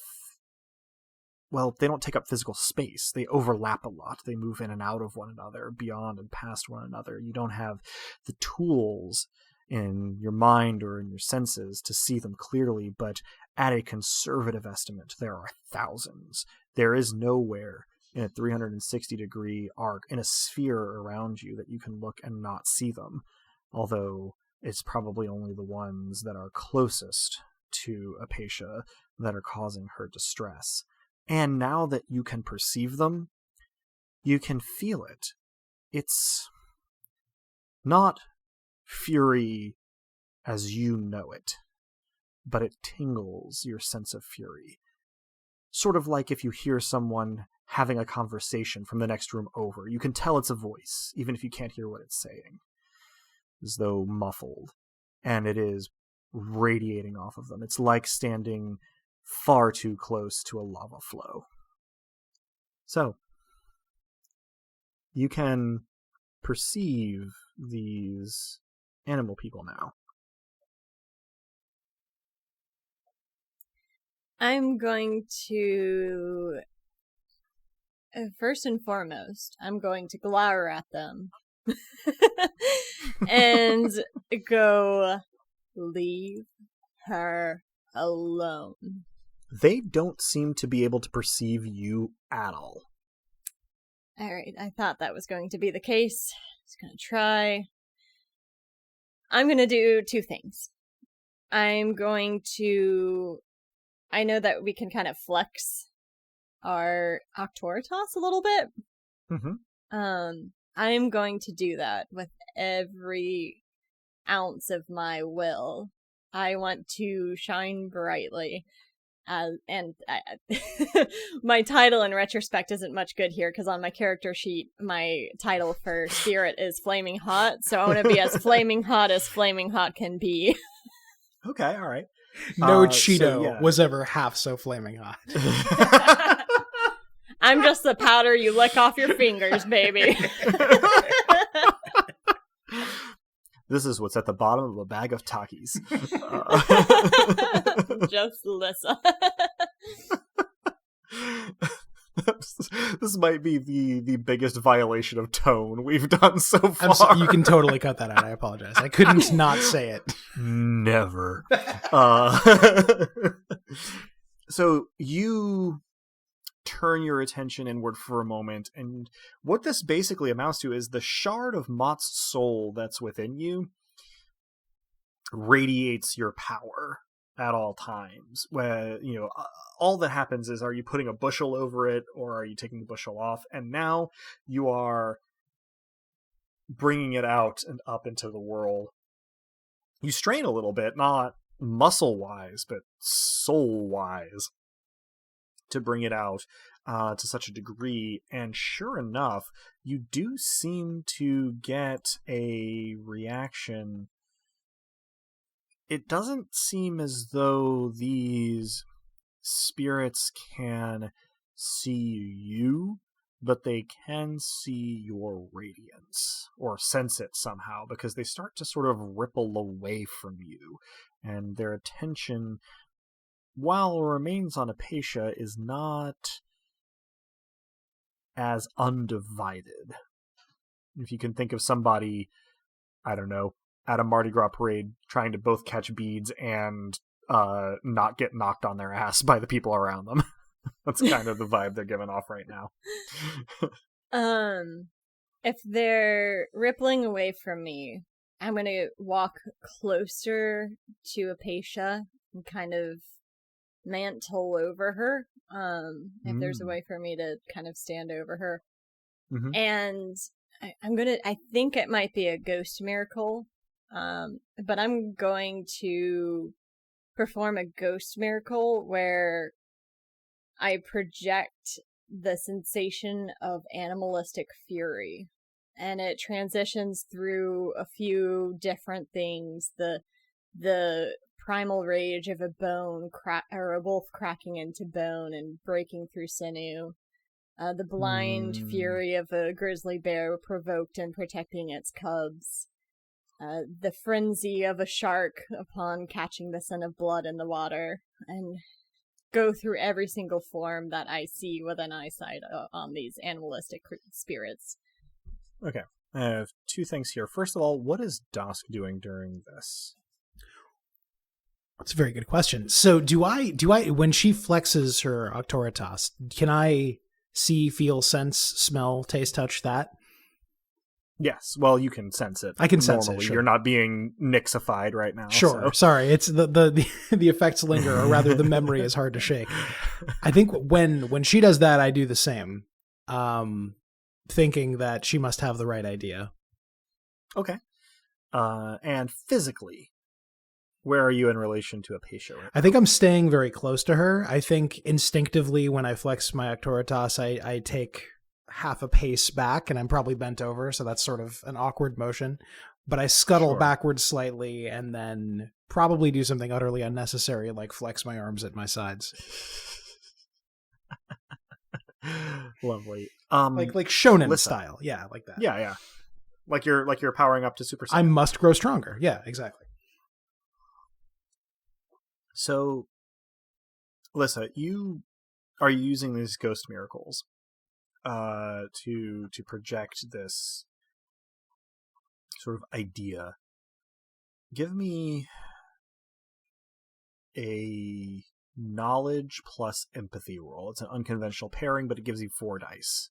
well, they don't take up physical space. They overlap a lot. They move in and out of one another, beyond and past one another. You don't have the tools in your mind or in your senses to see them clearly, but at a conservative estimate, there are thousands. There is nowhere in a 360-degree arc, in a sphere around you, that you can look and not see them, although it's probably only the ones that are closest to Apatia that are causing her distress. And now that you can perceive them, you can feel it. It's not fury as you know it, but it tingles your sense of fury. Sort of like if you hear someone having a conversation from the next room over. You can tell it's a voice, even if you can't hear what it's saying, as though muffled. And it is radiating off of them. It's like standing far too close to a lava flow. So, you can perceive these animal people now. I'm going to... First and foremost, I'm going to glower at them and go, leave her alone. They don't seem to be able to perceive you at all. Alright, I thought that was going to be the case. Just gonna try. I'm gonna do two things. I know that we can kind of flex our Octoritas a little bit. Mm-hmm. I'm going to do that with every ounce of my will. I want to shine brightly. My title in retrospect isn't much good here, because on my character sheet, my title for spirit is Flaming Hot, so I want to be as flaming hot can be. Okay, alright. No Cheeto was ever half so flaming hot. I'm just the powder you lick off your fingers, baby. This is what's at the bottom of a bag of Takis. Just listen. This might be the biggest violation of tone we've done so far. You can totally cut that out. I apologize. I couldn't not say it. Never. So you turn your attention inward for a moment, and what this basically amounts to is the shard of Mott's soul that's within you radiates your power at all times. Where, all that happens is, are you putting a bushel over it, or are you taking the bushel off? And now you are bringing it out and up into the world. You strain a little bit, not muscle-wise, but soul-wise, to bring it out. to such a degree, and sure enough, you do seem to get a reaction. It doesn't seem as though these spirits can see you, but they can see your radiance, or sense it somehow, because they start to sort of ripple away from you, and their attention, while it remains on Apatia, is not as undivided. If you can think of somebody, I don't know, at a Mardi Gras parade trying to both catch beads and not get knocked on their ass by the people around them. That's kind of the vibe they're giving off right now. If they're rippling away from me, I'm going to walk closer to Apatia and kind of mantle over her. If there's a way for me to kind of stand over her. Mm-hmm. And I think it might be a ghost miracle. But I'm going to perform a ghost miracle where I project the sensation of animalistic fury, and it transitions through a few different things. The primal rage of a bone or a wolf cracking into bone and breaking through sinew. The blind fury of a grizzly bear provoked and protecting its cubs. The frenzy of a shark upon catching the scent of blood in the water, and go through every single form that I see with an eyesight on these animalistic spirits. Okay. I have two things here. First of all, what is Dusk doing during this? That's a very good question. So do I, when she flexes her Auctoritas, can I see, feel, sense, smell, taste, touch that? Yes. Well, you can sense it. I can sense it. Normally, Sure. You're not being Nyxified right now. Sure. So. Sorry. It's the effects linger, or rather the memory is hard to shake. I think when she does that, I do the same. Thinking that she must have the right idea. Okay. And physically, where are you in relation to Apatia right now? I think I'm staying very close to her. I think instinctively when I flex my Auctoritas, I take half a pace back, and I'm probably bent over, so that's sort of an awkward motion. But I scuttle backwards slightly, and then probably do something utterly unnecessary, like flex my arms at my sides. Lovely. Like shonen listen. style. Yeah, like that. Yeah. Like you're powering up to Super Saiyan. I must grow stronger. Yeah, exactly. So, Lissa, you are using these ghost miracles to project this sort of idea. Give me a knowledge plus empathy roll. It's an unconventional pairing, but it gives you 4 dice.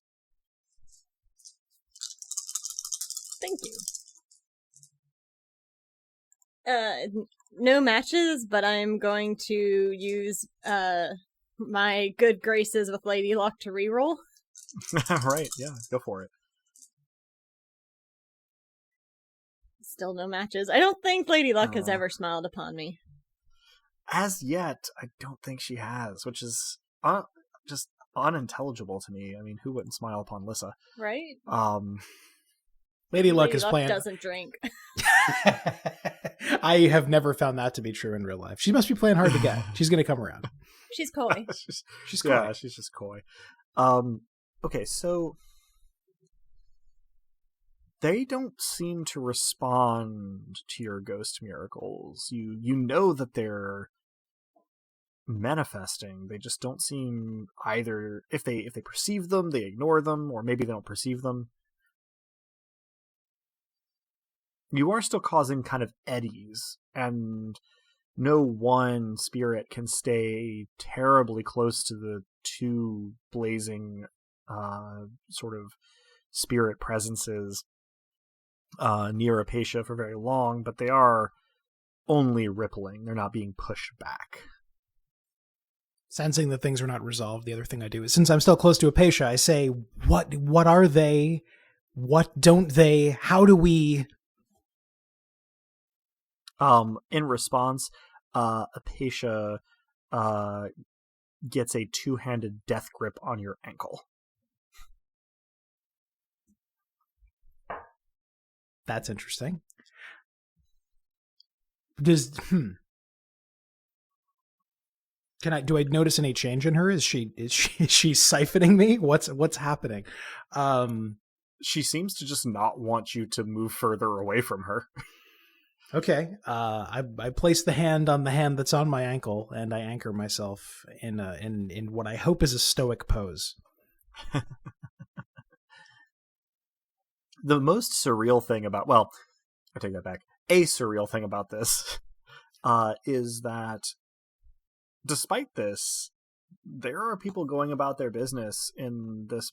Thank you. No matches, but I'm going to use my good graces with Lady Luck to reroll. Right, yeah, go for it. Still no matches. I don't think Lady Luck has ever smiled upon me. As yet, I don't think she has, which is just unintelligible to me. I mean, who wouldn't smile upon Lissa? Right? Lady Luck is playing. Doesn't drink. I have never found that to be true in real life. She must be playing hard to get. She's going to come around. She's coy. She's coy. Yeah, she's just coy. Okay, so they don't seem to respond to your ghost miracles. You know that they're manifesting. They just don't seem either. If they perceive them, they ignore them, or maybe they don't perceive them. You are still causing kind of eddies, and no one spirit can stay terribly close to the 2 blazing sort of spirit presences near Apatia for very long, but they are only rippling. They're not being pushed back. Sensing that things are not resolved, the other thing I do is, since I'm still close to Apatia, I say, what are they? What don't they? How do we... In response, Apatia gets a two-handed death grip on your ankle. That's interesting. Do I notice any change in her? Is she siphoning me? What's happening? She seems to just not want you to move further away from her. Okay. I place the hand on the hand that's on my ankle, and I anchor myself in what I hope is a stoic pose. The most surreal thing about, well, I take that back. A surreal thing about this is that despite this, there are people going about their business in this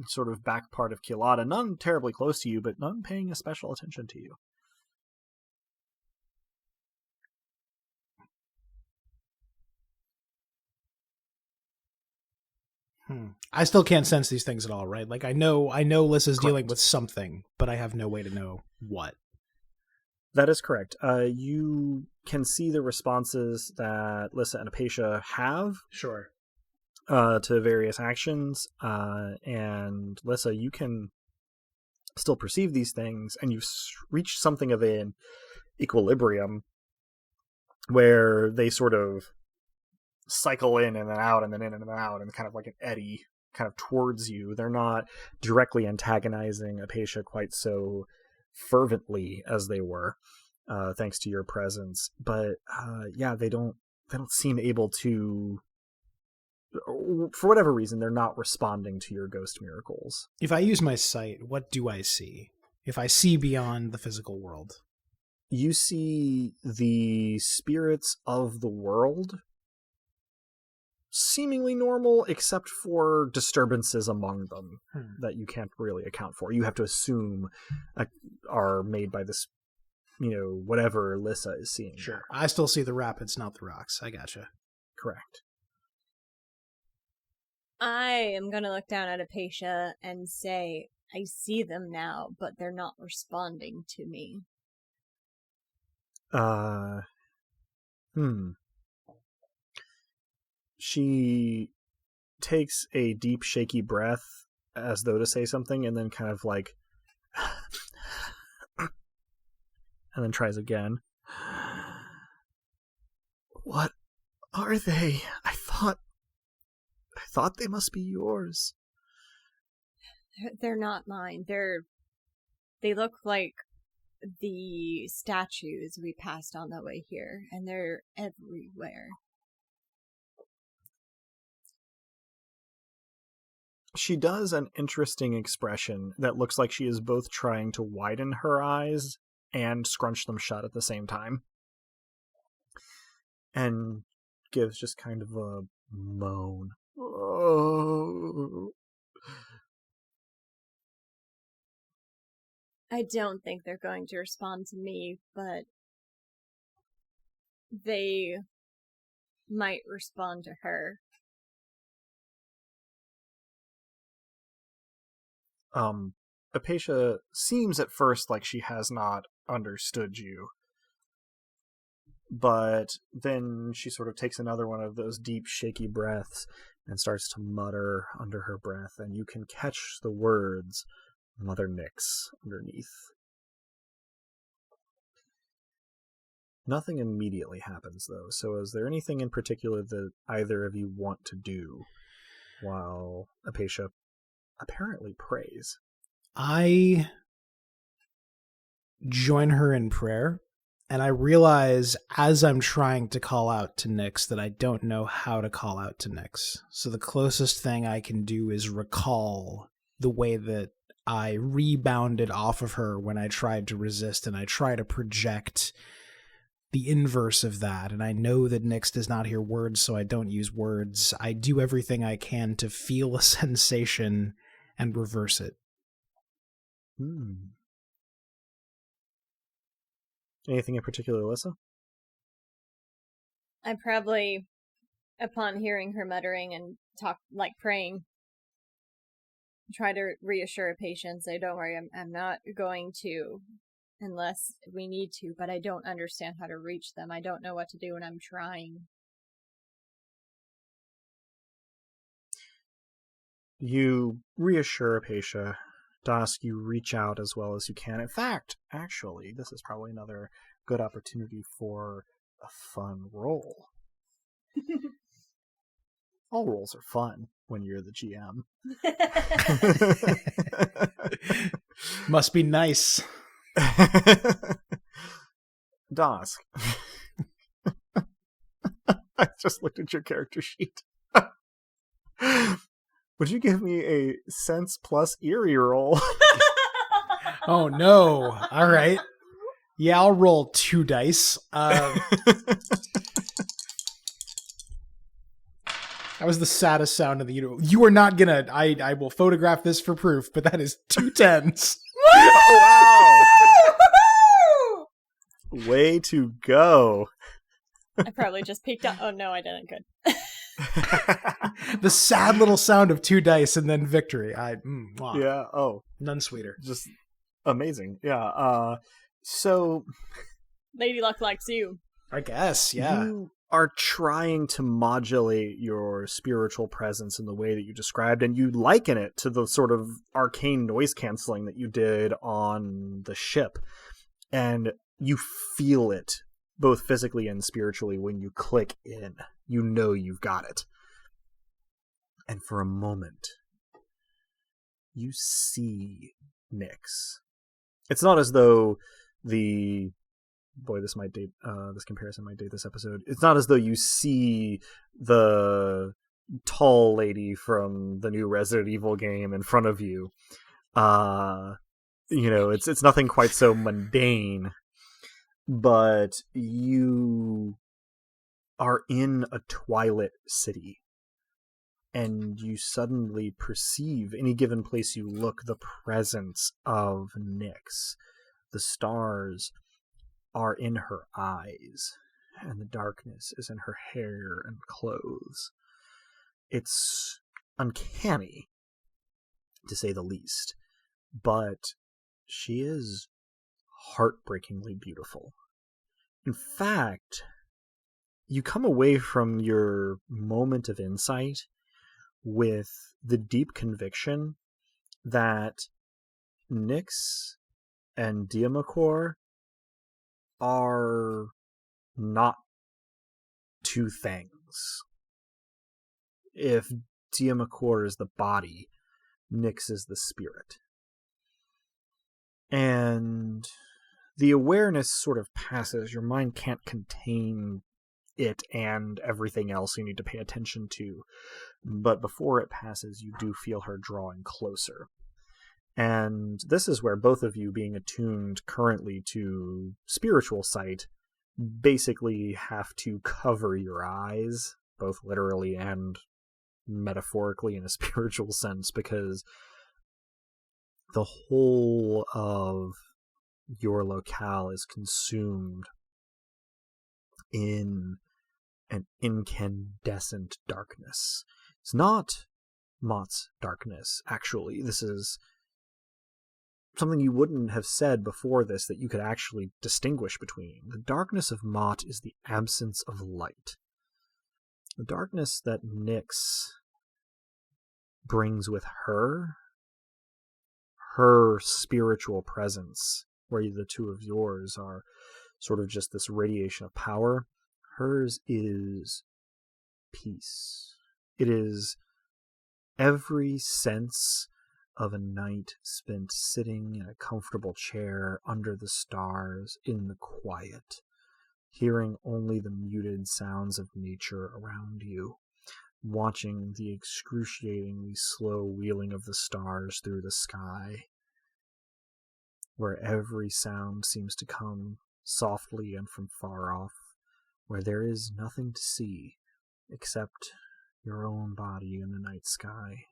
sort of back part of Kilata, none terribly close to you, but none paying a special attention to you. I still can't sense these things at all, right? Like I know Lissa's Correct. dealing with something, but I have no way to know what. That is correct. You can see the responses that Lissa and Apatia have. Sure. To various actions. And Lissa, you can still perceive these things, and you've reached something of an equilibrium where they sort of cycle in and then out and then in and then out and kind of like an eddy kind of towards you. They're not directly antagonizing Apatia quite so fervently as they were, thanks to your presence. But yeah, they don't seem able to, for whatever reason, they're not responding to your ghost miracles. If I use my sight, what do I see? If I see beyond the physical world, you see the spirits of the world seemingly normal, except for disturbances among them that you can't really account for. You have to assume are made by this, whatever Lissa is seeing. Sure. I still see the rapids, not the rocks. I gotcha. Correct. I am going to look down at Apatia and say, I see them now, but they're not responding to me. She takes a deep, shaky breath as though to say something, and then kind of like and then tries again. What are they? I thought they must be yours. They're not mine. They look like the statues we passed on the way here, and they're everywhere. She does an interesting expression that looks like she is both trying to widen her eyes and scrunch them shut at the same time. And gives just kind of a moan. Oh. I don't think they're going to respond to me, but they might respond to her. Apatia seems at first like she has not understood you. But then she sort of takes another one of those deep, shaky breaths and starts to mutter under her breath, and you can catch the words Mother Nyx underneath. Nothing immediately happens, though, so is there anything in particular that either of you want to do while Apatia apparently prays? I join her in prayer, and I realize as I'm trying to call out to Nyx that I don't know how to call out to Nyx. So the closest thing I can do is recall the way that I rebounded off of her when I tried to resist, and I try to project the inverse of that. And I know that Nyx does not hear words, so I don't use words. I do everything I can to feel a sensation and reverse it. Anything in particular, Alyssa? I probably, upon hearing her muttering and praying, try to reassure a patient, say, don't worry, I'm not going to, unless we need to, but I don't understand how to reach them. I don't know what to do, and I'm trying. You reassure Apatia. Dusk, you reach out as well as you can. In fact, actually, this is probably another good opportunity for a fun roll. All rolls are fun when you're the GM. Must be nice. Dusk. I just looked at your character sheet. Would you give me a sense plus eerie roll? Oh no. All right. Yeah, I'll roll 2 dice. That was the saddest sound of the universe. You are not gonna. I will photograph this for proof, but that is 2 10s. Oh, wow! Way to go. I probably just peeked out. Oh no, I didn't. Good. The sad little sound of 2 dice and then victory. Wow. Yeah. Oh, None sweeter. just amazing. Yeah. So Lady Luck likes you. I guess. Yeah. you are trying to modulate your spiritual presence in the way that you described, and you liken it to the sort of arcane noise canceling that you did on the ship. And you feel it both physically and spiritually when you click in. You know you've got it. And for a moment, you see Nyx. It's not as though this might date this comparison might date this episode. It's not as though you see the tall lady from the new Resident Evil game in front of you. It's nothing quite so mundane, but you are in a twilit city, and you suddenly perceive, any given place you look, the presence of Nyx. The stars are in her eyes, and the darkness is in her hair and clothes. It's uncanny, to say the least, but she is heartbreakingly beautiful. In fact, you come away from your moment of insight with the deep conviction that Nyx and Diamacor are not two things. If Diamacor is the body, Nyx is the spirit. And the awareness sort of passes. Your mind can't contain it and everything else you need to pay attention to. But before it passes, you do feel her drawing closer. And this is where both of you, being attuned currently to spiritual sight, basically have to cover your eyes, both literally and metaphorically in a spiritual sense, because the whole of your locale is consumed in an incandescent darkness. It's not Mott's darkness, actually. This is something you wouldn't have said before this that you could actually distinguish between. The darkness of Mott is the absence of light. The darkness that Nyx brings with her spiritual presence, where the two of yours are sort of just this radiation of power, hers is peace. It is every sense of a night spent sitting in a comfortable chair under the stars in the quiet, hearing only the muted sounds of nature around you, watching the excruciatingly slow wheeling of the stars through the sky, where every sound seems to come softly and from far off, where there is nothing to see except your own body in the night sky,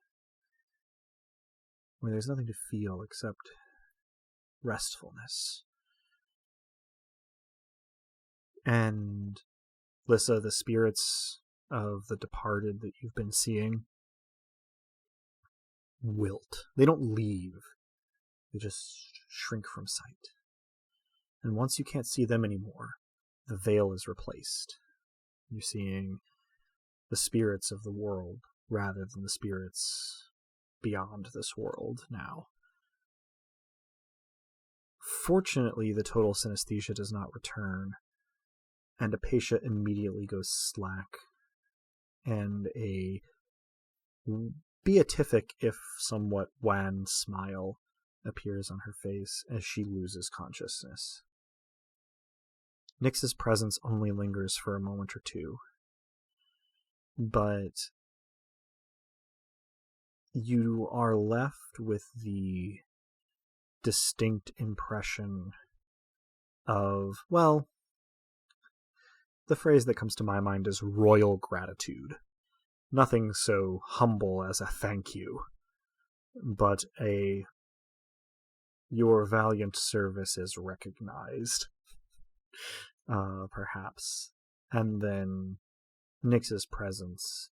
where there's nothing to feel except restfulness. And Lissa, the spirits of the departed that you've been seeing wilt. They don't leave. They just shrink from sight. And once you can't see them anymore, the veil is replaced. You're seeing the spirits of the world rather than the spirits beyond this world now. Fortunately, the total synesthesia does not return, and Apatia immediately goes slack, and a beatific, if somewhat wan, smile appears on her face as she loses consciousness. Nyx's presence only lingers for a moment or two, but you are left with the distinct impression of, well, the phrase that comes to my mind is royal gratitude. Nothing so humble as a thank you, but your valiant service is recognized, perhaps. And then Nyx's presence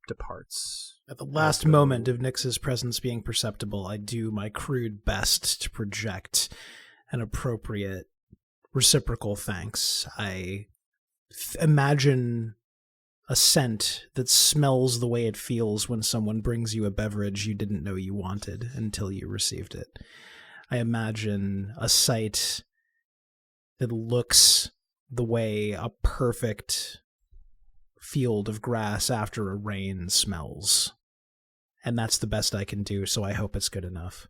departs. At the last moment of Nyx's presence being perceptible, I do my crude best to project an appropriate reciprocal thanks. I imagine a scent that smells the way it feels when someone brings you a beverage you didn't know you wanted until you received it. I imagine a sight that looks the way a perfect field of grass after a rain smells. And that's the best I can do, so I hope it's good enough.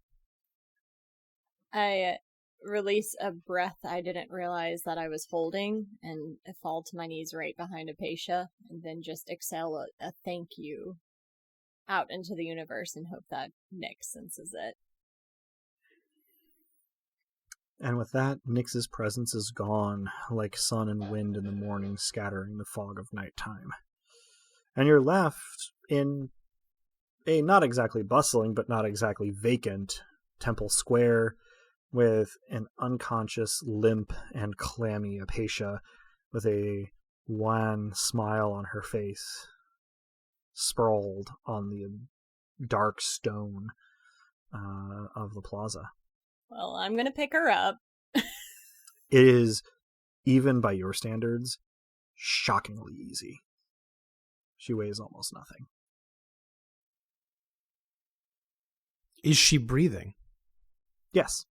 I release a breath I didn't realize that I was holding and fall to my knees right behind Apatia, and then just exhale a thank you out into the universe and hope that Nyx senses it. And with that, Nyx's presence is gone, like sun and wind in the morning scattering the fog of nighttime. And you're left in a not exactly bustling, but not exactly vacant temple square, with an unconscious, limp, and clammy Apatia with a wan smile on her face, sprawled on the dark stone of the plaza. Well, I'm gonna pick her up. It is, even by your standards, shockingly easy. She weighs almost nothing. Is she breathing? Yes.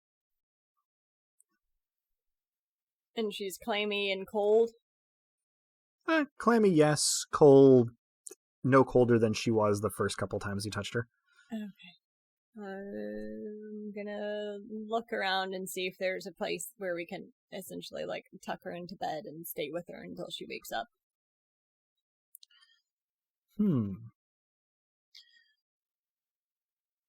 And she's clammy and cold? Clammy, yes. Cold, no colder than she was the first couple times you touched her. Okay. I'm gonna look around and see if there's a place where we can essentially, like, tuck her into bed and stay with her until she wakes up.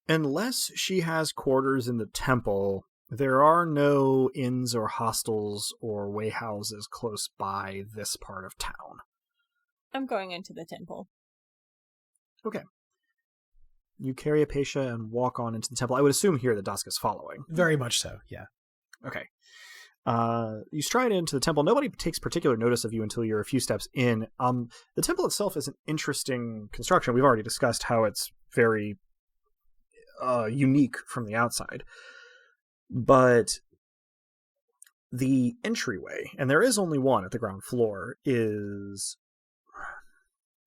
Unless she has quarters in the temple, there are no inns or hostels or wayhouses close by this part of town. I'm going into the temple. Okay. You carry Apatia and walk on into the temple. I would assume here that Dusk is following. Very much so, yeah. Okay. You stride into the temple. Nobody takes particular notice of you until you're a few steps in. The temple itself is an interesting construction. We've already discussed how it's very unique from the outside. But the entryway, and there is only one at the ground floor, is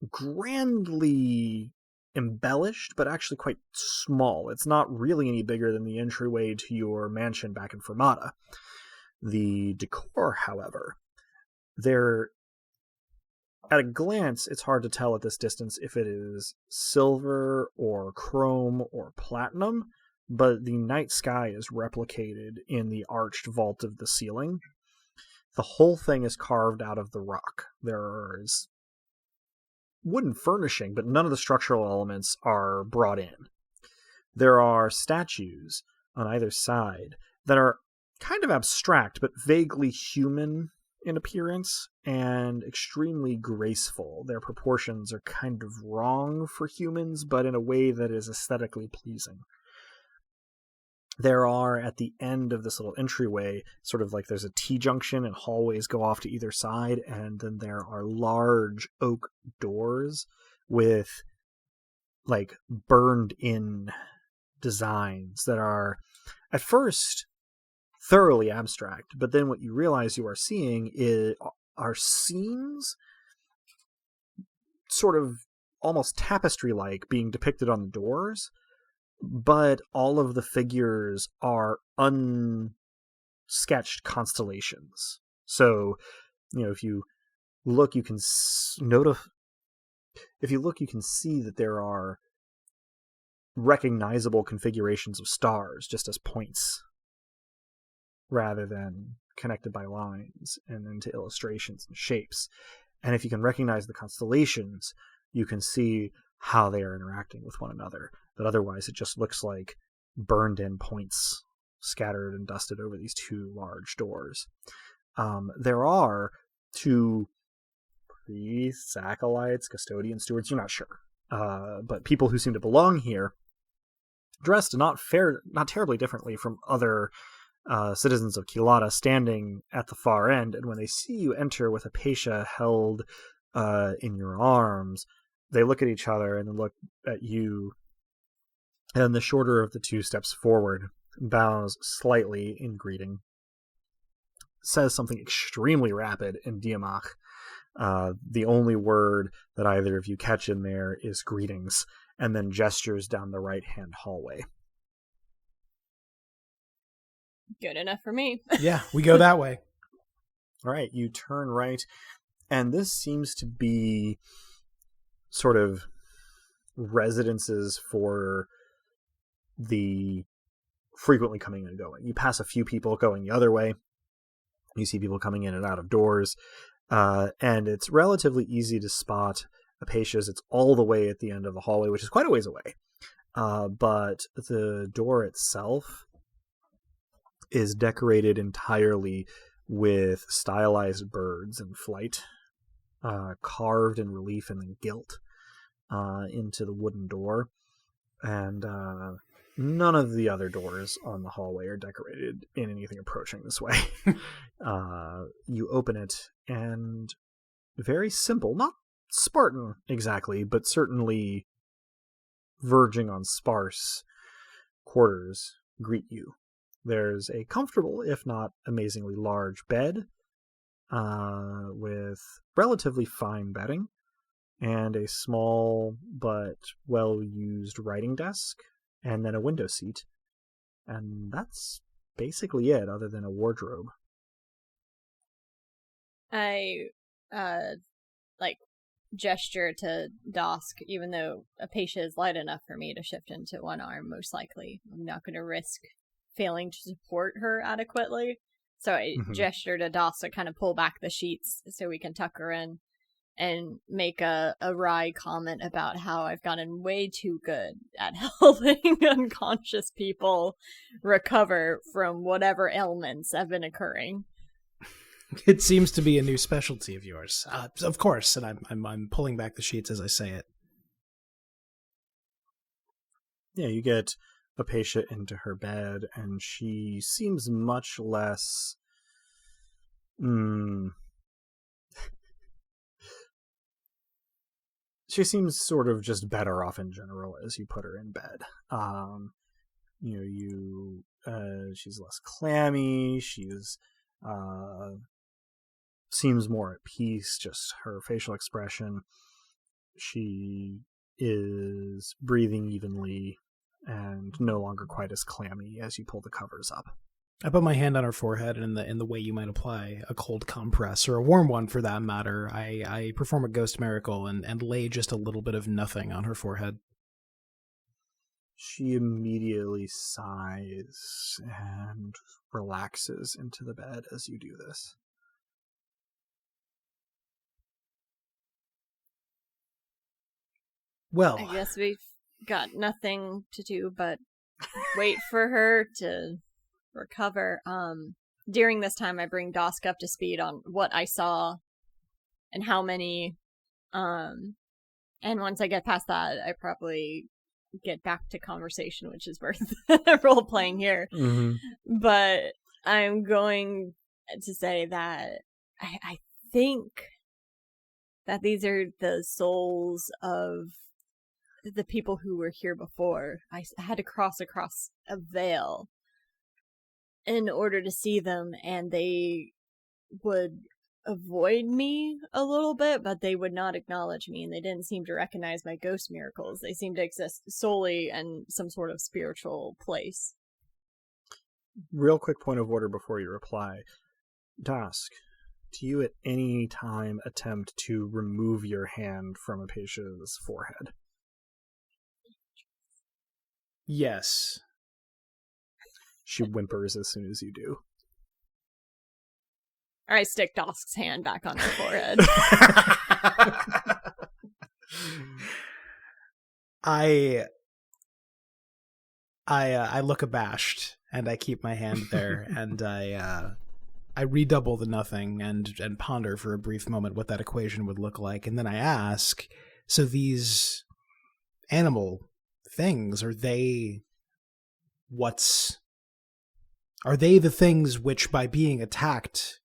grandly embellished, but actually quite small. It's not really any bigger than the entryway to your mansion back in Fermata. The decor, however, at a glance, it's hard to tell at this distance if it is silver or chrome or platinum, but the night sky is replicated in the arched vault of the ceiling. The whole thing is carved out of the rock. There is wooden furnishing, but none of the structural elements are brought in. There are statues on either side that are kind of abstract, but vaguely human in appearance and extremely graceful. Their proportions are kind of wrong for humans, but in a way that is aesthetically pleasing. There are, at the end of this little entryway, sort of like there's a T-junction and hallways go off to either side, and then there are large oak doors with, like, burned-in designs that are, at first, thoroughly abstract, but then what you realize you are seeing are scenes, sort of almost tapestry-like, being depicted on the doors, but all of the figures are unsketched constellations. So, if you look, you can if you look, you can see that there are recognizable configurations of stars just as points rather than connected by lines and into illustrations and shapes. And if you can recognize the constellations, you can see how they are interacting with one another. But otherwise, it just looks like burned-in points scattered and dusted over these two large doors. There are two priests, acolytes, custodian stewards, you're not sure. But people who seem to belong here, dressed not terribly differently from other citizens of Kilata, standing at the far end, and when they see you enter with Apatia held in your arms, they look at each other and then look at you, and the shorter of the two steps forward, bows slightly in greeting, says something extremely rapid in Diamach. The only word that either of you catch in there is greetings, and then gestures down the right-hand hallway. Good enough for me. Yeah, we go that way. All right, you turn right, and this seems to be sort of residences for the frequently coming and going. You pass a few people going the other way. You see people coming in and out of doors, and it's relatively easy to spot Apatia's. It's all the way at the end of the hallway, which is quite a ways away. But the door itself is decorated entirely with stylized birds in flight, carved in relief and then gilt into the wooden door. And none of the other doors on the hallway are decorated in anything approaching this way. You open it, and very simple, not Spartan exactly, but certainly verging on sparse quarters greet you. There's a comfortable, if not amazingly large bed with relatively fine bedding, and a small but well-used writing desk, and then a window seat. And that's basically it, other than a wardrobe. I, gesture to Dosk, even though Apatia is light enough for me to shift into one arm, most likely. I'm not going to risk failing to support her adequately. So I gesture to Dosk to kind of pull back the sheets so we can tuck her in, and make a wry comment about how I've gotten way too good at helping unconscious people recover from whatever ailments have been occurring. It seems to be a new specialty of yours. Of course, and I'm pulling back the sheets as I say it. Yeah, you get Apatia into her bed, and she seems much less... She seems sort of just better off in general as you put her in bed. She's less clammy. She's seems more at peace. Just her facial expression. She is breathing evenly and no longer quite as clammy as you pull the covers up. I put my hand on her forehead, and in the way you might apply a cold compress, or a warm one for that matter, I perform a ghost miracle and lay just a little bit of nothing on her forehead. She immediately sighs and relaxes into the bed as you do this. Well, I guess we've got nothing to do but wait for her to recover. During this time, I bring Dosk up to speed on what I saw and how many. And once I get past that, I probably get back to conversation, which is worth role playing here. Mm-hmm. But I'm going to say that I think that these are the souls of the people who were here before. I had to cross across a veil in order to see them, and they would avoid me a little bit, but they would not acknowledge me, and they didn't seem to recognize my ghost miracles. They seem to exist solely in some sort of spiritual place. Real quick point of order before you reply. Dusk, do you at any time attempt to remove your hand from Apatia's forehead? Yes. She whimpers as soon as you do. I stick Dusk's hand back on her forehead. I look abashed, and I keep my hand there, and I redouble the nothing and ponder for a brief moment what that equation would look like, and then I ask, so these animal things, are they the things which, by being attacked,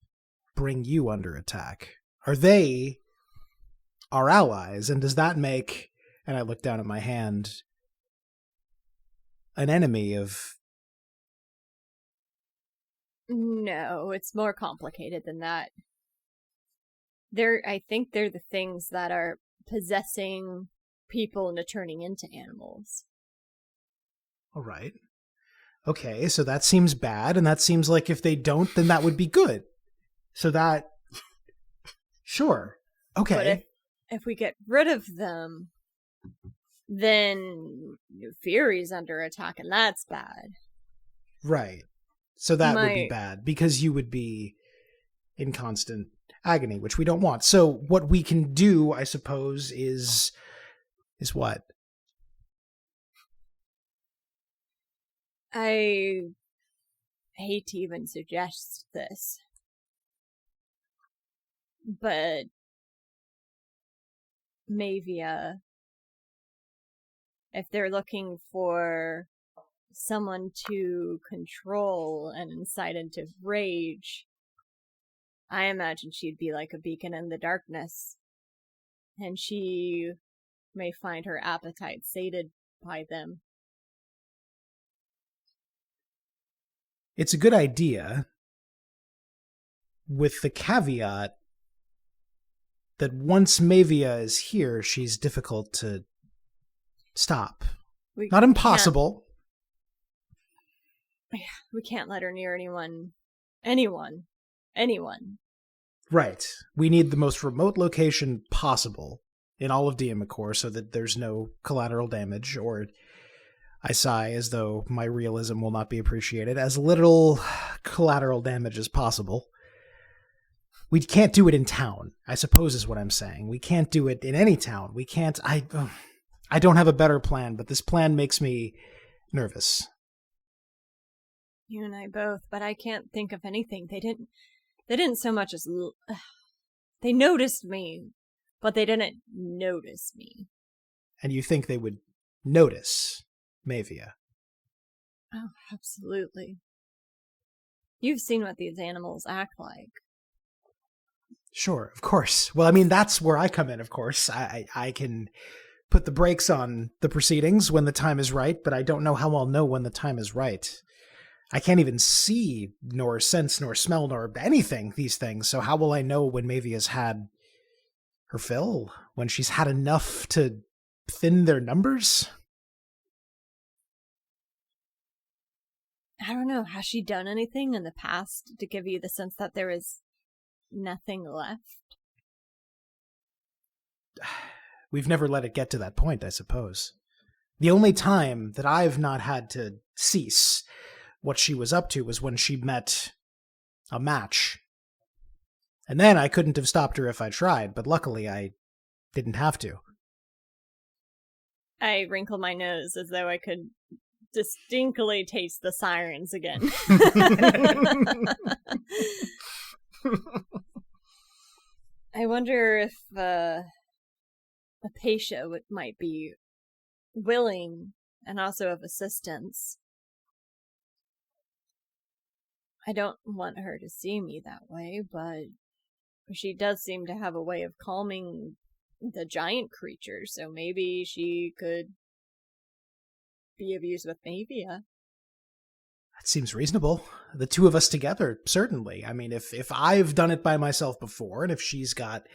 bring you under attack? Are they our allies? And does that make, and I look down at my hand, an enemy of... No, it's more complicated than that. I think they're the things that are possessing people into turning into animals. All right. Okay, so that seems bad, and that seems like if they don't, then that would be good. So that... Sure. Okay. But if we get rid of them, then Fury's under attack, and that's bad. Right. So that would be bad, because you would be in constant agony, which we don't want. So what we can do, I suppose, is what? I hate to even suggest this, but Mavia, if they're looking for someone to control and incite into rage, I imagine she'd be like a beacon in the darkness, and she may find her appetite sated by them. It's a good idea, with the caveat that once Mavia is here, she's difficult to stop. Not impossible. We can't let her near anyone. Right. We need the most remote location possible in all of Demicour so that there's no collateral damage, or, I sigh as though my realism will not be appreciated, as little collateral damage as possible. We can't do it in town, I suppose is what I'm saying. We can't do it in any town. We can't... I don't have a better plan, but this plan makes me nervous. You and I both, but I can't think of anything. They didn't so much as... They noticed me, but they didn't notice me. And you think they would notice Mavia? Oh, absolutely. You've seen what these animals act like. Sure, of course. Well, I mean, that's where I come in, of course. I can put the brakes on the proceedings when the time is right, but I don't know how I'll know when the time is right. I can't even see, nor sense, nor smell, nor anything, these things, so how will I know when Mavia's had her fill? When she's had enough to thin their numbers? I don't know. Has she done anything in the past to give you the sense that there is nothing left? We've never let it get to that point, I suppose. The only time that I've not had to cease what she was up to was when she met a match. And then I couldn't have stopped her if I tried, but luckily I didn't have to. I wrinkle my nose as though I could distinctly taste the sirens again. I wonder if Apatia might be willing and also of assistance. I don't want her to see me that way, but she does seem to have a way of calming the giant creature, so maybe she could be of use with Mavia. That seems reasonable. The two of us together, certainly. I mean, if I've done it by myself before, and if she's got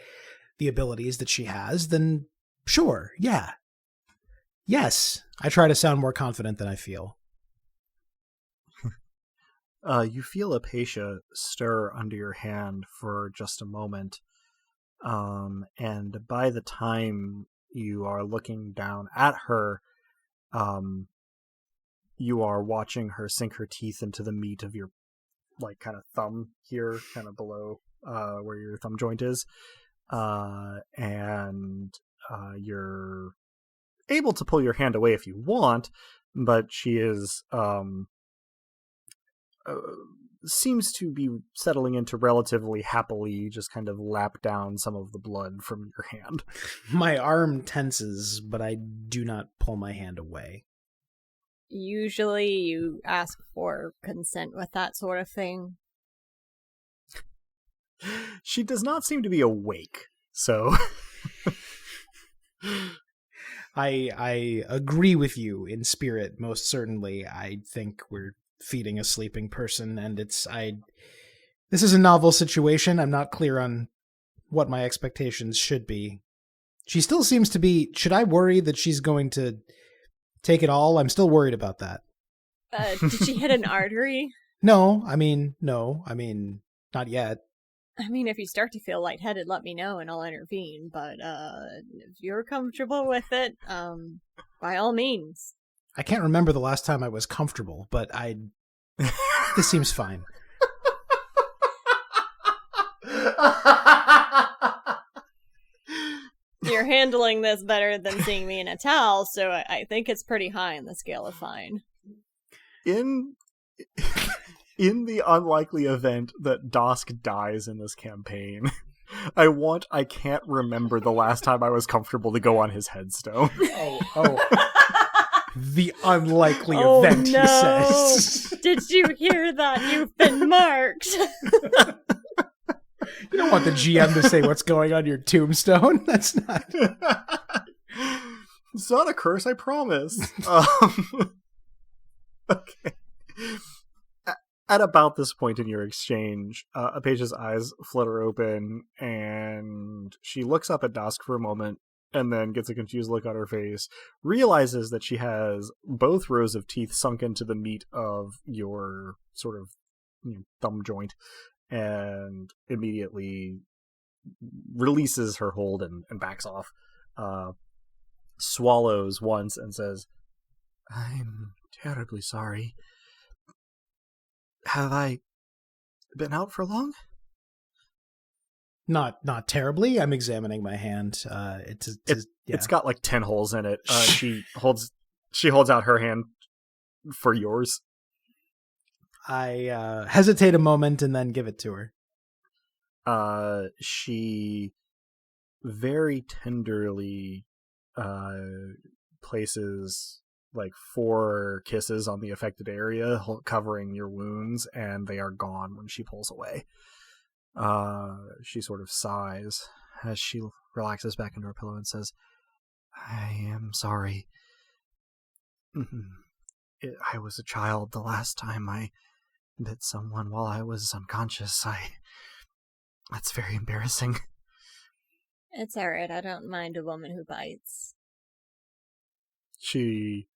the abilities that she has, then sure, yeah. Yes. I try to sound more confident than I feel. You feel Apatia stir under your hand for just a moment, and by the time you are looking down at her, you are watching her sink her teeth into the meat of your, like, kind of thumb here, kind of below where your thumb joint is, and you're able to pull your hand away if you want, but she is seems to be settling into relatively happily just kind of lap down some of the blood from your hand. My arm tenses, but I do not pull my hand away. Usually you ask for consent with that sort of thing. She does not seem to be awake, so... I agree with you in spirit, most certainly. I think we're feeding a sleeping person, and this is a novel situation. I'm not clear on what my expectations should be. She still seems to be... Should I worry that she's going to take it all? I'm still worried about that. Did she hit an artery? No, I mean, not yet. I mean, if you start to feel lightheaded, let me know and I'll intervene. But if you're comfortable with it, by all means. I can't remember the last time I was comfortable, but this seems fine. You're handling this better than seeing me in a towel, so I think it's pretty high on the scale of fine. In the unlikely event that Dosk dies in this campaign, I can't remember the last time I was comfortable to go on his headstone. Oh. The unlikely event, no. He says. Did you hear that? You've been marked. You don't want the GM to say what's going on your tombstone. That's not... It's not a curse, I promise. Okay. At about this point in your exchange, Apasia's eyes flutter open, and she looks up at Dusk for a moment, and then gets a confused look on her face, realizes that she has both rows of teeth sunk into the meat of your sort of thumb joint, and immediately releases her hold and backs off, swallows once, and says, "I'm terribly sorry. Have I been out for long?" Not terribly. I'm examining my hand. It's got like 10 holes in it. She holds out her hand for yours. I hesitate a moment and then give it to her. She very tenderly places like 4 kisses on the affected area, covering your wounds, and they are gone when she pulls away. She sort of sighs as she relaxes back into her pillow and says, "I am sorry. I was a child the last time I bit someone while I was unconscious. That's very embarrassing." It's alright, I don't mind a woman who bites. She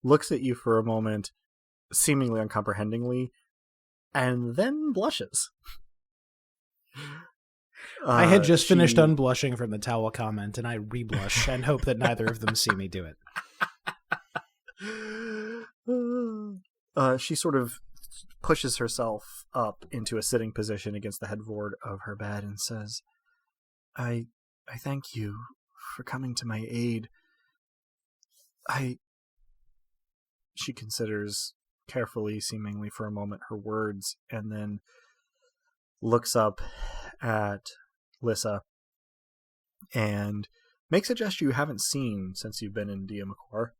looks at you for a moment, seemingly uncomprehendingly, and then blushes. I had just finished unblushing from the towel comment, and I reblush and hope that neither of them see me do it. She sort of pushes herself up into a sitting position against the headboard of her bed and says, I thank you for coming to my aid. She considers carefully, seemingly for a moment, her words, and then looks up at Lissa and makes a gesture you haven't seen since you've been in Diamakor.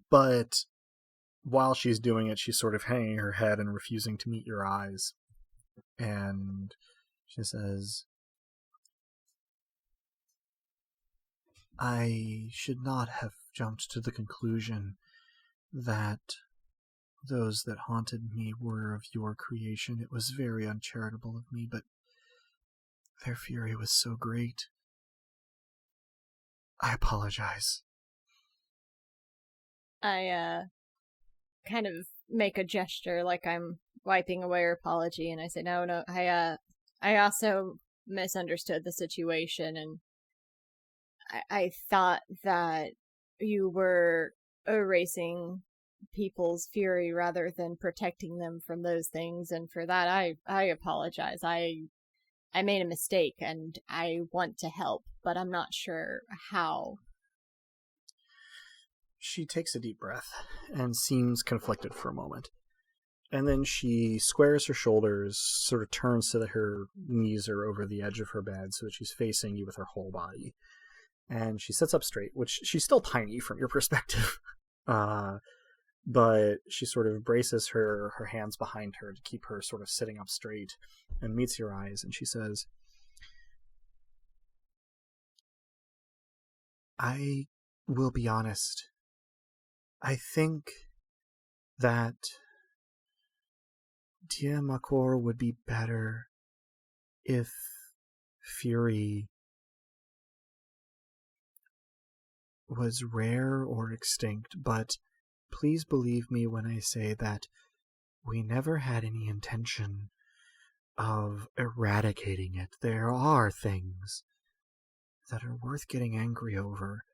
But while she's doing it, she's sort of hanging her head and refusing to meet your eyes. And she says, I should not have jumped to the conclusion that those that haunted me were of your creation. It was very uncharitable of me, but their fury was so great. I apologize. I kind of make a gesture like I'm wiping away her apology, and I say, no, I also misunderstood the situation, and I thought that you were erasing people's fury rather than protecting them from those things, and for that I apologize. I made a mistake, and I want to help, but I'm not sure how. She takes a deep breath and seems conflicted for a moment. And then she squares her shoulders, sort of turns so that her knees are over the edge of her bed so that she's facing you with her whole body. And she sits up straight, which she's still tiny from your perspective. But she sort of braces her hands behind her to keep her sort of sitting up straight and meets your eyes. And she says, I will be honest. I think that Dia Makor would be better if fury was rare or extinct, but please believe me when I say that we never had any intention of eradicating it. There are things that are worth getting angry over.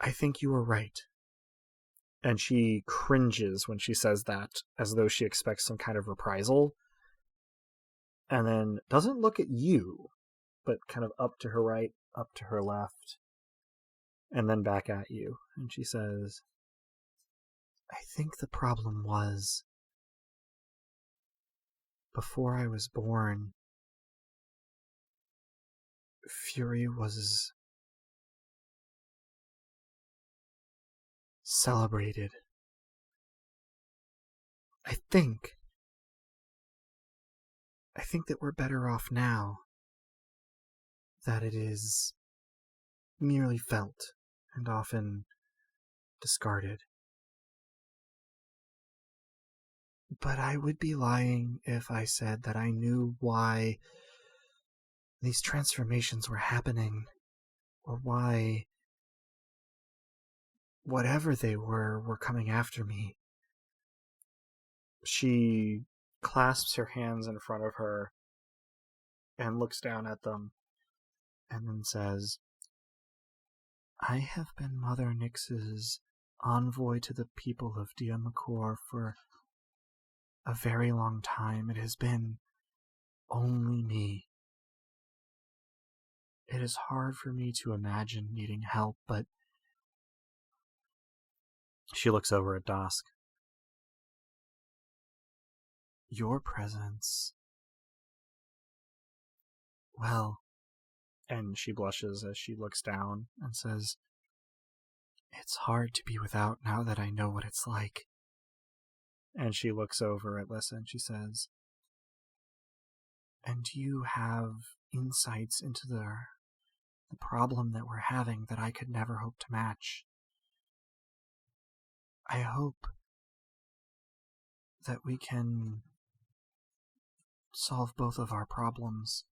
I think you are right. And she cringes when she says that, as though she expects some kind of reprisal. And then doesn't look at you, but kind of up to her right, up to her left, and then back at you. And she says, I think the problem was, before I was born, fury was celebrated. I think that we're better off now that it is merely felt and often discarded. But I would be lying if I said that I knew why these transformations were happening, or why whatever they were coming after me. She clasps her hands in front of her and looks down at them and then says, I have been Mother Nyx's envoy to the people of Dia Makor for a very long time. It has been only me. It is hard for me to imagine needing help, but she looks over at Dosk. Your presence, well, and she blushes as she looks down and says, it's hard to be without now that I know what it's like. And she looks over at Lissa and she says, and you have insights into the problem that we're having that I could never hope to match. I hope that we can solve both of our problems.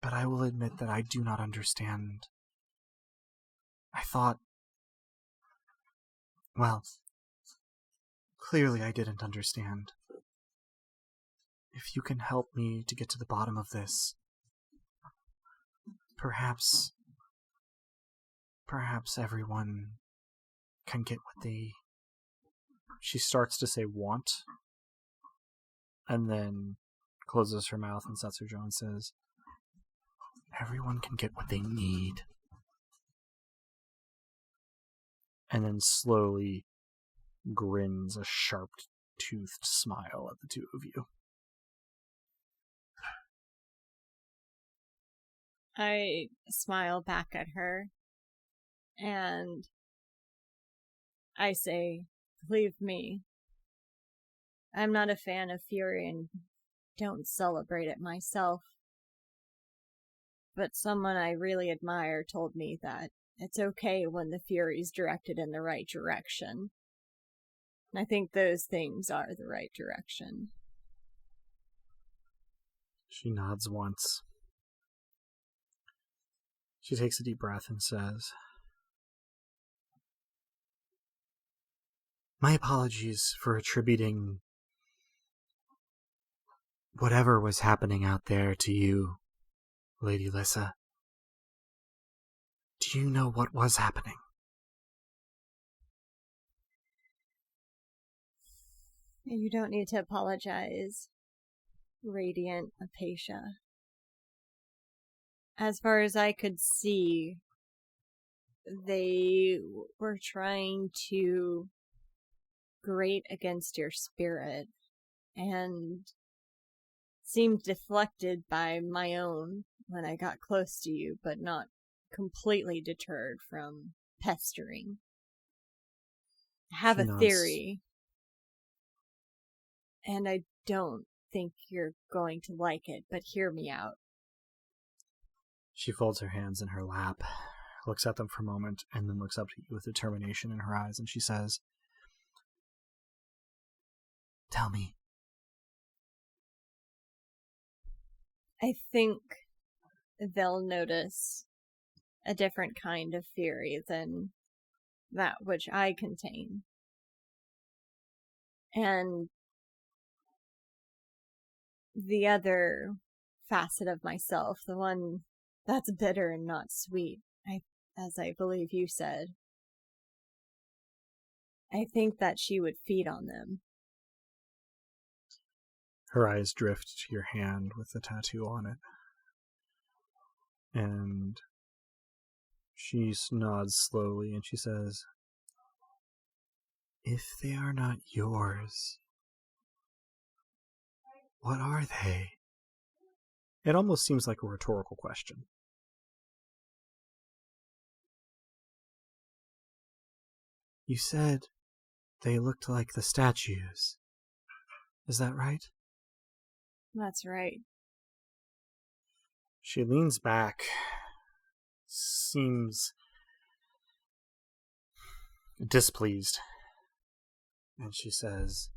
But I will admit that I do not understand. I thought, well, clearly I didn't understand. If you can help me to get to the bottom of this, perhaps everyone can get what they... She starts to say want, and then closes her mouth and sets her jaw and says, everyone can get what they need. And then slowly grins a sharp-toothed smile at the two of you. I smile back at her, and I say, believe me, I'm not a fan of fury and don't celebrate it myself. But someone I really admire told me that it's okay when the fury's directed in the right direction. And I think those things are the right direction. She nods once. She takes a deep breath and says, "My apologies for attributing whatever was happening out there to you, Lady Lyssa. Do you know what was happening?" You don't need to apologize, Radiant Apatia. As far as I could see, they were trying to grate against your spirit and seemed deflected by my own when I got close to you, but not completely deterred from pestering. I have She a nods. theory, and I don't think you're going to like it, but hear me out. She folds her hands in her lap, looks at them for a moment, and then looks up to you with determination in her eyes, and she says, "Tell me." I think they'll notice a different kind of fury than that which I contain. And the other facet of myself, the one that's bitter and not sweet, as I believe you said, I think that she would feed on them. Her eyes drift to your hand with the tattoo on it. And she nods slowly and she says, "If they are not yours, what are they?" It almost seems like a rhetorical question. "You said they looked like the statues. Is that right?" That's right. She leans back, seems displeased, and she says,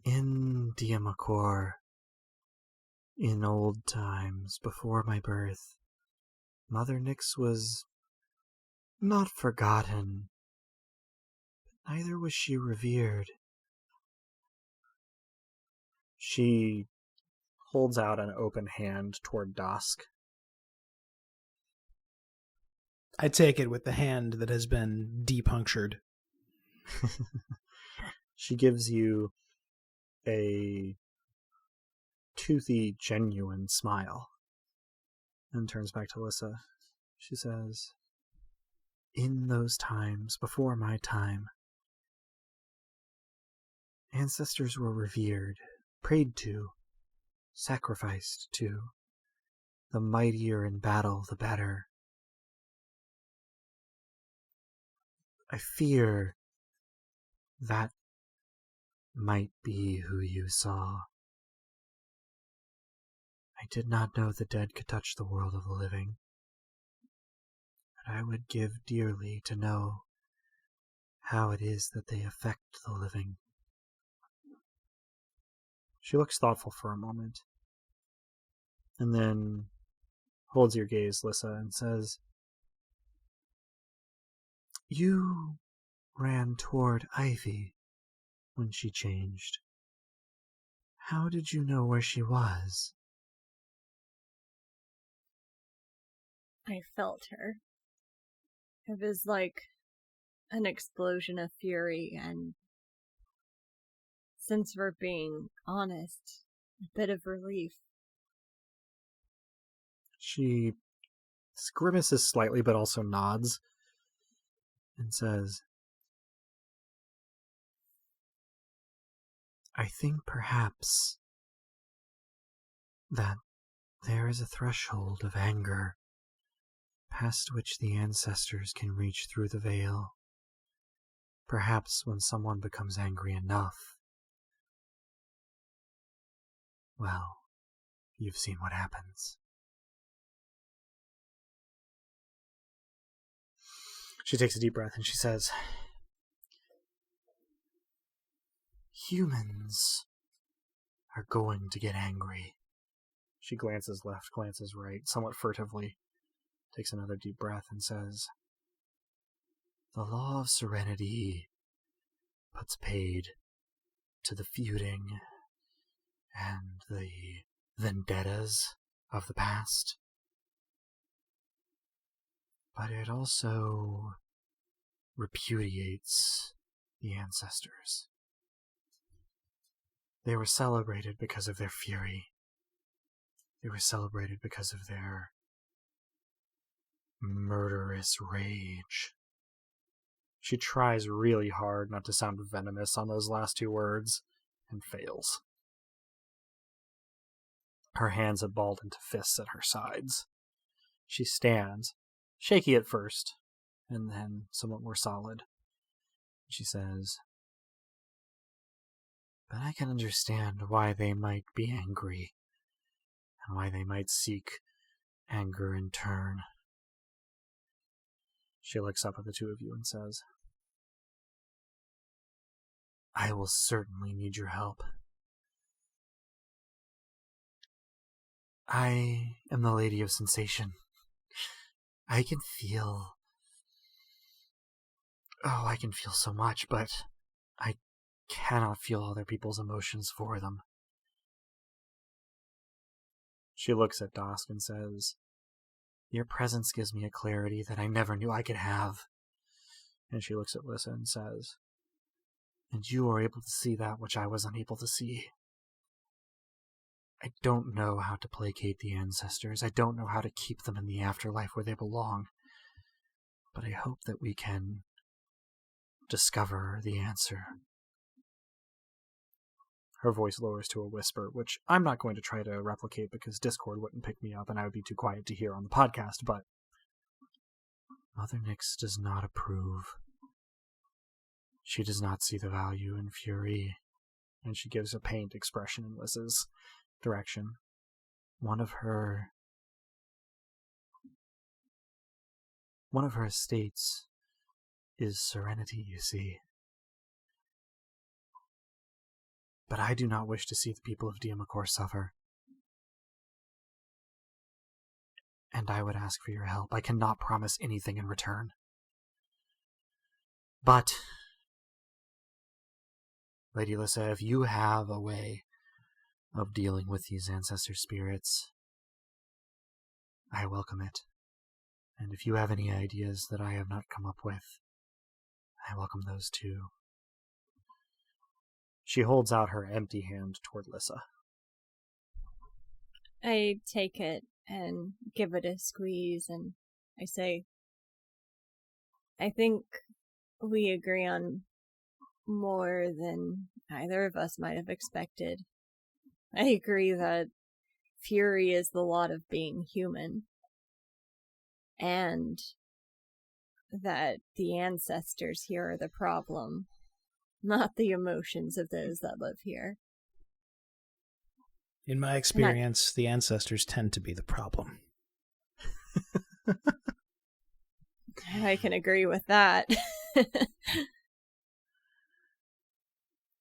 "In Diamakor, in old times, before my birth, Mother Nyx was not forgotten, but neither was she revered." She holds out an open hand toward Dusk. I take it with the hand that has been depunctured. She gives you a toothy, genuine smile and turns back to Lyssa. She says, "In those times, before my time, ancestors were revered, prayed to, sacrificed to. The mightier in battle, the better. I fear that might be who you saw. I did not know the dead could touch the world of the living, but I would give dearly to know how it is that they affect the living." She looks thoughtful for a moment, and then holds your gaze, Lyssa, and says, "You ran toward Ivy when she changed. How did you know where she was?" I felt her. It was like an explosion of fury, and since we're being honest, a bit of relief. She grimaces slightly, but also nods, and says, "I think perhaps that there is a threshold of anger past which the ancestors can reach through the veil. Perhaps when someone becomes angry enough, well, you've seen what happens." She takes a deep breath and she says, "Humans are going to get angry." She glances left, glances right, somewhat furtively, takes another deep breath and says, "The law of serenity puts paid to the feuding and the vendettas of the past. But it also repudiates the ancestors. They were celebrated because of their fury. They were celebrated because of their murderous rage." She tries really hard not to sound venomous on those last two words, and fails. Her hands have balled into fists at her sides. She stands, shaky at first, and then somewhat more solid. She says, "But I can understand why they might be angry, and why they might seek anger in turn." She looks up at the two of you and says, "I will certainly need your help. I am the Lady of Sensation. I can feel... I can feel so much, but I cannot feel other people's emotions for them." She looks at Dosk and says, "Your presence gives me a clarity that I never knew I could have." And she looks at Lissa and says, "And you are able to see that which I was unable to see. I don't know how to placate the ancestors. I don't know how to keep them in the afterlife where they belong. But I hope that we can discover the answer." Her voice lowers to a whisper, which I'm not going to try to replicate because Discord wouldn't pick me up and I would be too quiet to hear on the podcast, but Mother Nyx does not approve. She does not see the value in fury, and she gives a pained expression in Lissa's direction. One of her estates is serenity, you see. But I do not wish to see the people of Demigods suffer. And I would ask for your help. I cannot promise anything in return. But, Lady Lissa, if you have a way of dealing with these ancestor spirits, I welcome it. And if you have any ideas that I have not come up with, I welcome those too. She holds out her empty hand toward Lissa. I take it and give it a squeeze, and I say, "I think we agree on more than either of us might have expected. I agree that fury is the lot of being human, and that the ancestors here are the problem, not the emotions of those that live here." In my experience, the ancestors tend to be the problem. I can agree with that.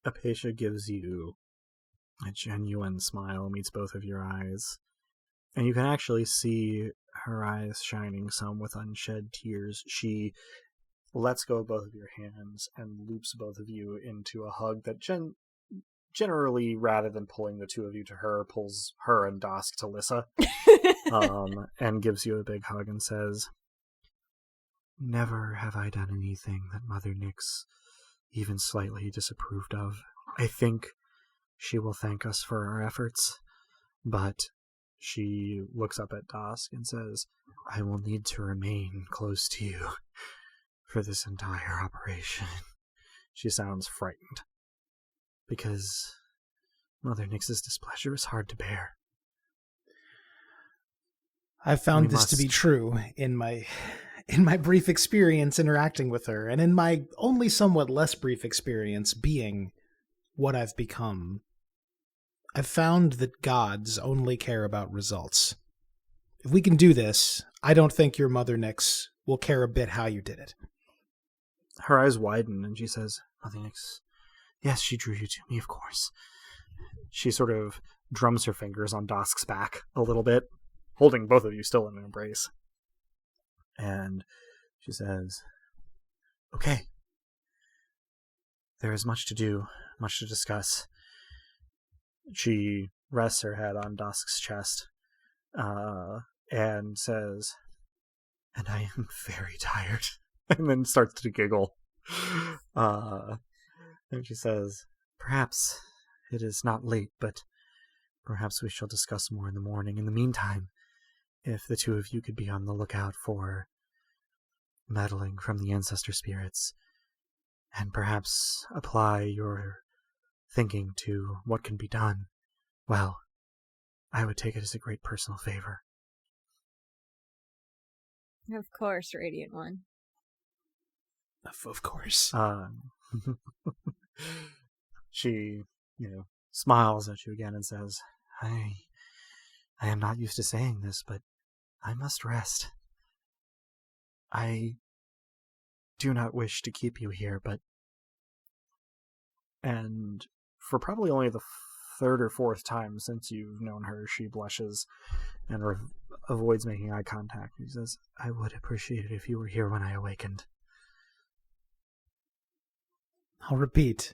Apatia gives you a genuine smile, meets both of your eyes, and you can actually see her eyes shining some with unshed tears. She lets go of both of your hands and loops both of you into a hug that generally, rather than pulling the two of you to her, pulls her and Dosk to Lissa, and gives you a big hug and says, "Never have I done anything that Mother Nyx even slightly disapproved of. I think she will thank us for our efforts, but..." She looks up at Dosk and says, "I will need to remain close to you for this entire operation." She sounds frightened, because Mother Nyx's displeasure is hard to bear. I've found this to be true in my brief experience interacting with her, and in my only somewhat less brief experience being what I've become. I've found that gods only care about results. If we can do this, I don't think your Mother Nyx will care a bit how you did it. Her eyes widen and she says, Mother Nyx, yes, she drew you to me, of course. She sort of drums her fingers on Dosk's back a little bit, holding both of you still in an embrace. And she says, okay. There is much to do, much to discuss. She rests her head on Dosk's chest, and says, and I am very tired. And then starts to giggle. And she says, perhaps it is not late, but perhaps we shall discuss more in the morning. In the meantime, if the two of you could be on the lookout for meddling from the ancestor spirits, and perhaps apply your thinking to what can be done, well, I would take it as a great personal favor. Of course, Radiant One. Of course. She, smiles at you again and says, I am not used to saying this, but I must rest. I do not wish to keep you here, and for probably only the third or fourth time since you've known her, she blushes and avoids making eye contact. She says, I would appreciate it if you were here when I awakened. I'll repeat,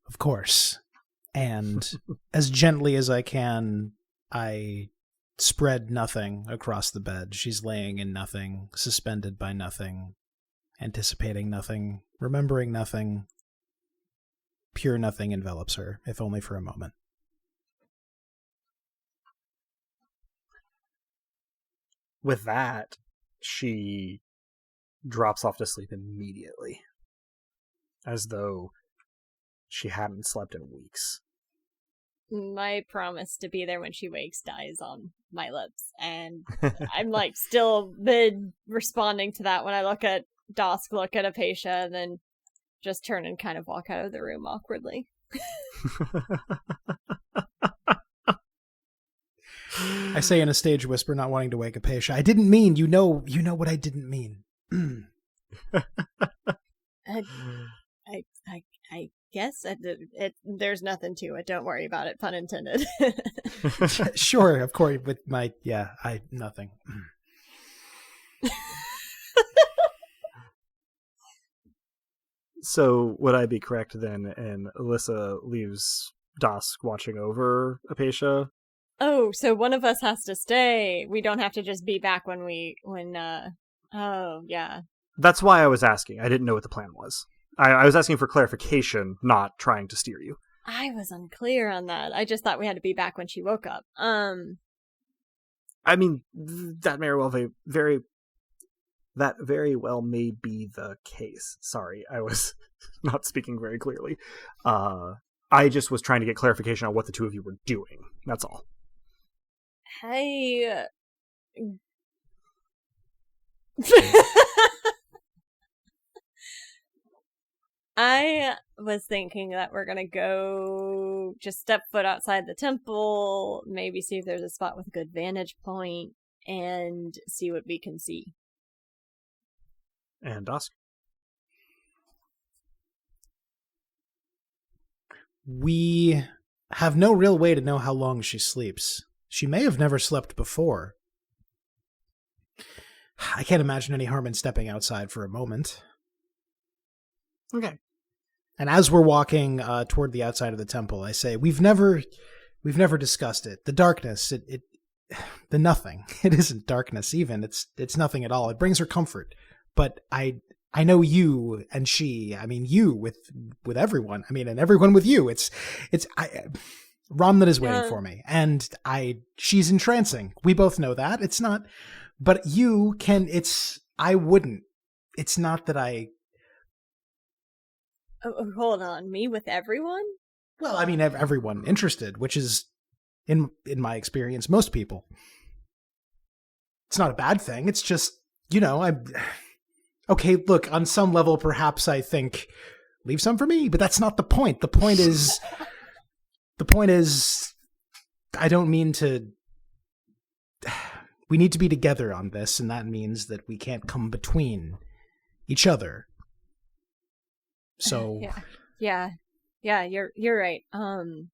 of course. And as gently as I can, I spread nothing across the bed. She's laying in nothing, suspended by nothing, anticipating nothing, remembering nothing. Pure nothing envelops her, if only for a moment. With that, she drops off to sleep immediately, as though she hadn't slept in weeks. My promise to be there when she wakes dies on my lips, and I'm still responding to that when I look at Dosk, look at Apatia, and then just turn and kind of walk out of the room awkwardly. I say in a stage whisper, not wanting to wake Apatia, I didn't mean, you know what I didn't mean. I guess there's nothing to it. Don't worry about it. Pun intended. Sure, of course. With my nothing. So would I be correct then? And Alyssa leaves Dosk watching over Apatia. Oh, so one of us has to stay. We don't have to just be back when. Oh yeah. That's why I was asking. I didn't know what the plan was. I was asking for clarification, not trying to steer you. I was unclear on that. I just thought we had to be back when she woke up. I mean, that very well may be the case. Sorry, I was not speaking very clearly. I just was trying to get clarification on what the two of you were doing. That's all. Hey. I was thinking that we're gonna go just step foot outside the temple, maybe see if there's a spot with a good vantage point, and see what we can see. And Dusk? We have no real way to know how long she sleeps. She may have never slept before. I can't imagine any harm in stepping outside for a moment. Okay. And as we're walking toward the outside of the temple, I say, we've never discussed it. The darkness, the nothing. It isn't darkness even. It's nothing at all. It brings her comfort. But I know you and she. I mean, you with everyone. I mean, and everyone with you. Ramnet is waiting for me, and she's entrancing. We both know that. It's not, but you can. I wouldn't. It's not that I. Oh, hold on, me with everyone? Well, I mean, everyone interested, which is, in my experience, most people. It's not a bad thing. It's just, okay, look, on some level, perhaps I think, leave some for me, but that's not the point. The point is, I don't mean to, we need to be together on this, and that means that we can't come between each other. So Yeah, you're right. And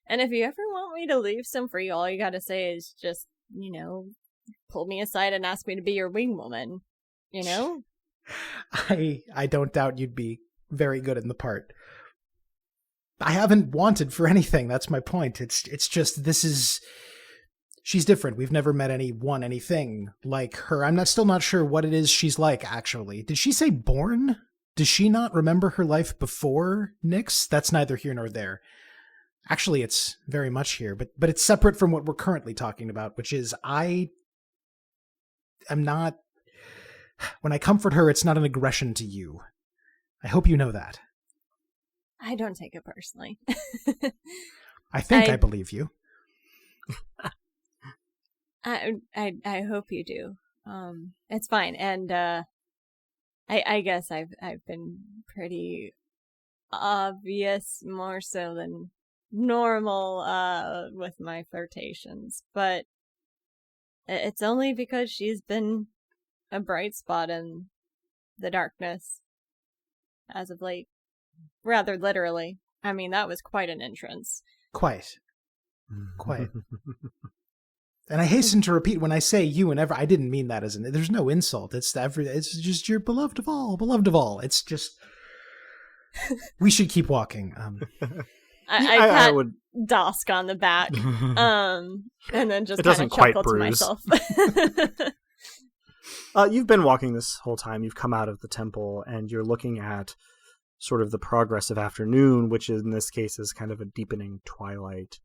if you ever want me to leave some free, all you gotta say is just, pull me aside and ask me to be your wing woman. I don't doubt you'd be very good in the part. I haven't wanted for anything. That's my point. It's just, she's different. We've never met anything like her. I'm still not sure what it is she's like, actually. Did she say born? Does she not remember her life before Nyx? That's neither here nor there. Actually, it's very much here, but it's separate from what we're currently talking about, which is I am not... When I comfort her, it's not an aggression to you. I hope you know that. I don't take it personally. I think I believe you. I hope you do. It's fine, and I guess I've been pretty obvious, more so than normal, with my flirtations, but it's only because she's been a bright spot in the darkness as of late. Rather literally. I mean, that was quite an entrance. Quite. And I hasten to repeat, when I say you and I didn't mean that as there's no insult. It's just your beloved of all. It's just, we should keep walking. I would Dosk on the back, and then just kind of chuckle to myself. You've been walking this whole time. You've come out of the temple, and you're looking at sort of the progress of afternoon, which in this case is kind of a deepening twilight.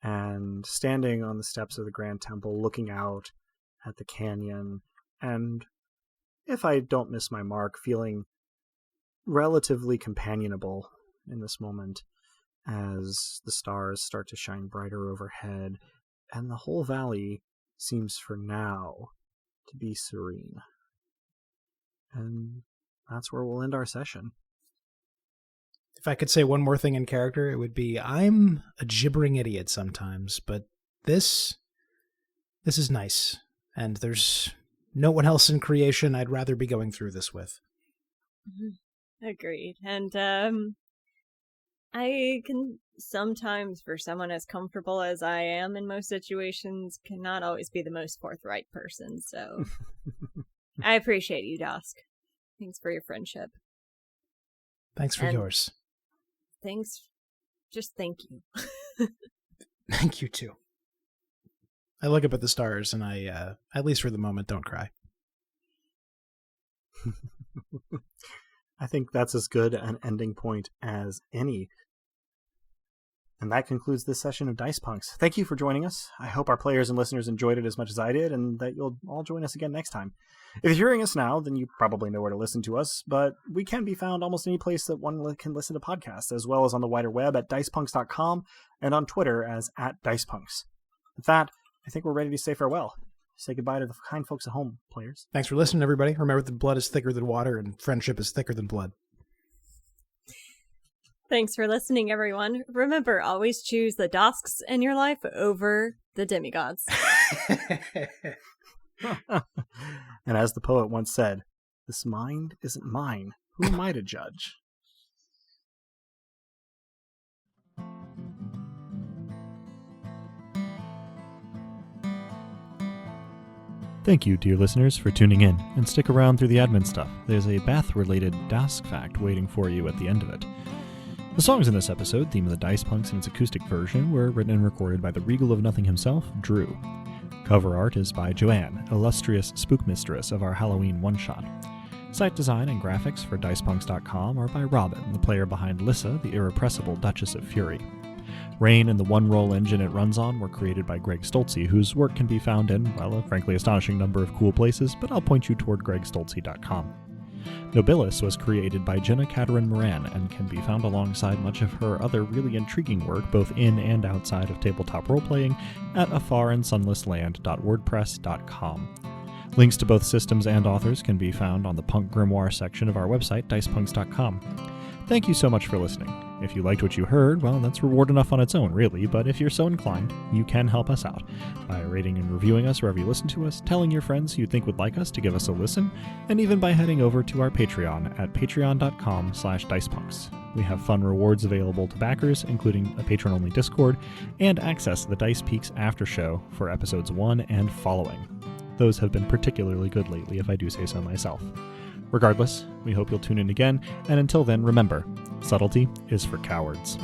And standing on the steps of the Grand Temple, looking out at the canyon, and, if I don't miss my mark, feeling relatively companionable in this moment as the stars start to shine brighter overhead, and the whole valley seems for now to be serene. And that's where we'll end our session. If I could say one more thing in character, it would be, I'm a gibbering idiot sometimes, but this is nice. And there's no one else in creation I'd rather be going through this with. Agreed. And I can sometimes, for someone as comfortable as I am in most situations, cannot always be the most forthright person, so I appreciate you, Dosk. Thanks for your friendship. Thanks for yours. Thanks. Just thank you. Thank you, too. I look up at the stars, and I, at least for the moment, don't cry. I think that's as good an ending point as any. And that concludes this session of Dice Punks. Thank you for joining us. I hope our players and listeners enjoyed it as much as I did, and that you'll all join us again next time. If you're hearing us now, then you probably know where to listen to us, but we can be found almost any place that one can listen to podcasts, as well as on the wider web at dicepunks.com and on Twitter as @dicepunks. With that, I think we're ready to say farewell. Say goodbye to the kind folks at home, players. Thanks for listening, everybody. Remember that blood is thicker than water, and friendship is thicker than blood. Thanks for listening, everyone. Remember, always choose the Dosks in your life over the demigods. And as the poet once said, this mind isn't mine. Who am I to judge? Thank you, dear listeners, for tuning in, and stick around through the admin stuff. There's a bath-related Dask fact waiting for you at the end of it. The songs in this episode, Theme of the Dice Punks in its acoustic version, were written and recorded by the Regal of Nothing himself, Drew. Cover art is by Joanne, illustrious spook mistress of our Halloween one-shot. Site design and graphics for dicepunks.com are by Robin, the player behind Lissa, the irrepressible Duchess of Fury. Rain and the one-roll engine it runs on were created by Greg Stolze, whose work can be found in, well, a frankly astonishing number of cool places, but I'll point you toward gregstolze.com. Nobilis was created by Jenna Caterin Moran and can be found alongside much of her other really intriguing work both in and outside of tabletop roleplaying at afarandsunlessland.wordpress.com. Links to both systems and authors can be found on the Punk Grimoire section of our website, dicepunks.com. Thank you so much for listening. If you liked what you heard, well, that's reward enough on its own, really, but if you're so inclined, you can help us out by rating and reviewing us wherever you listen to us, telling your friends who you think would like us to give us a listen, and even by heading over to our Patreon at patreon.com/dicepunks. We have fun rewards available to backers, including a patron-only Discord, and access to the Dice Peaks After Show for episodes 1 and following. Those have been particularly good lately, if I do say so myself. Regardless, we hope you'll tune in again, and until then, remember, subtlety is for cowards.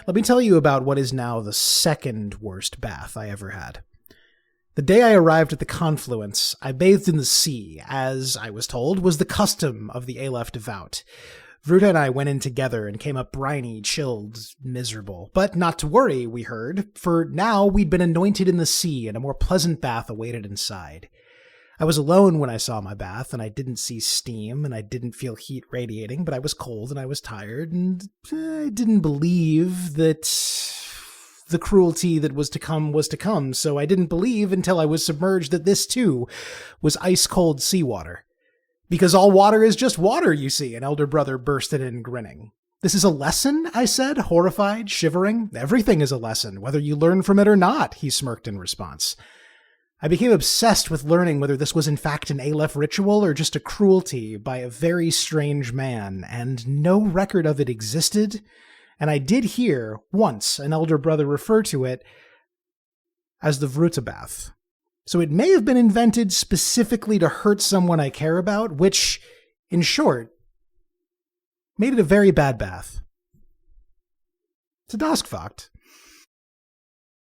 Let me tell you about what is now the second worst bath I ever had. The day I arrived at the confluence, I bathed in the sea, as, I was told, was the custom of the Aleph devout. Vruta and I went in together and came up briny, chilled, miserable. But not to worry, we heard, for now we'd been anointed in the sea and a more pleasant bath awaited inside. I was alone when I saw my bath, and I didn't see steam, and I didn't feel heat radiating, but I was cold and I was tired, and I didn't believe that the cruelty that was to come, so I didn't believe until I was submerged that this, too, was ice-cold seawater. Because all water is just water, you see, an elder brother bursted in, grinning. This is a lesson, I said, horrified, shivering. Everything is a lesson, whether you learn from it or not, he smirked in response. I became obsessed with learning whether this was in fact an Aleph ritual or just a cruelty by a very strange man, and no record of it existed, and I did hear, once, an elder brother refer to it as the Vruta bath. So it may have been invented specifically to hurt someone I care about, which, in short, made it a very bad bath. It's a Doskvogt.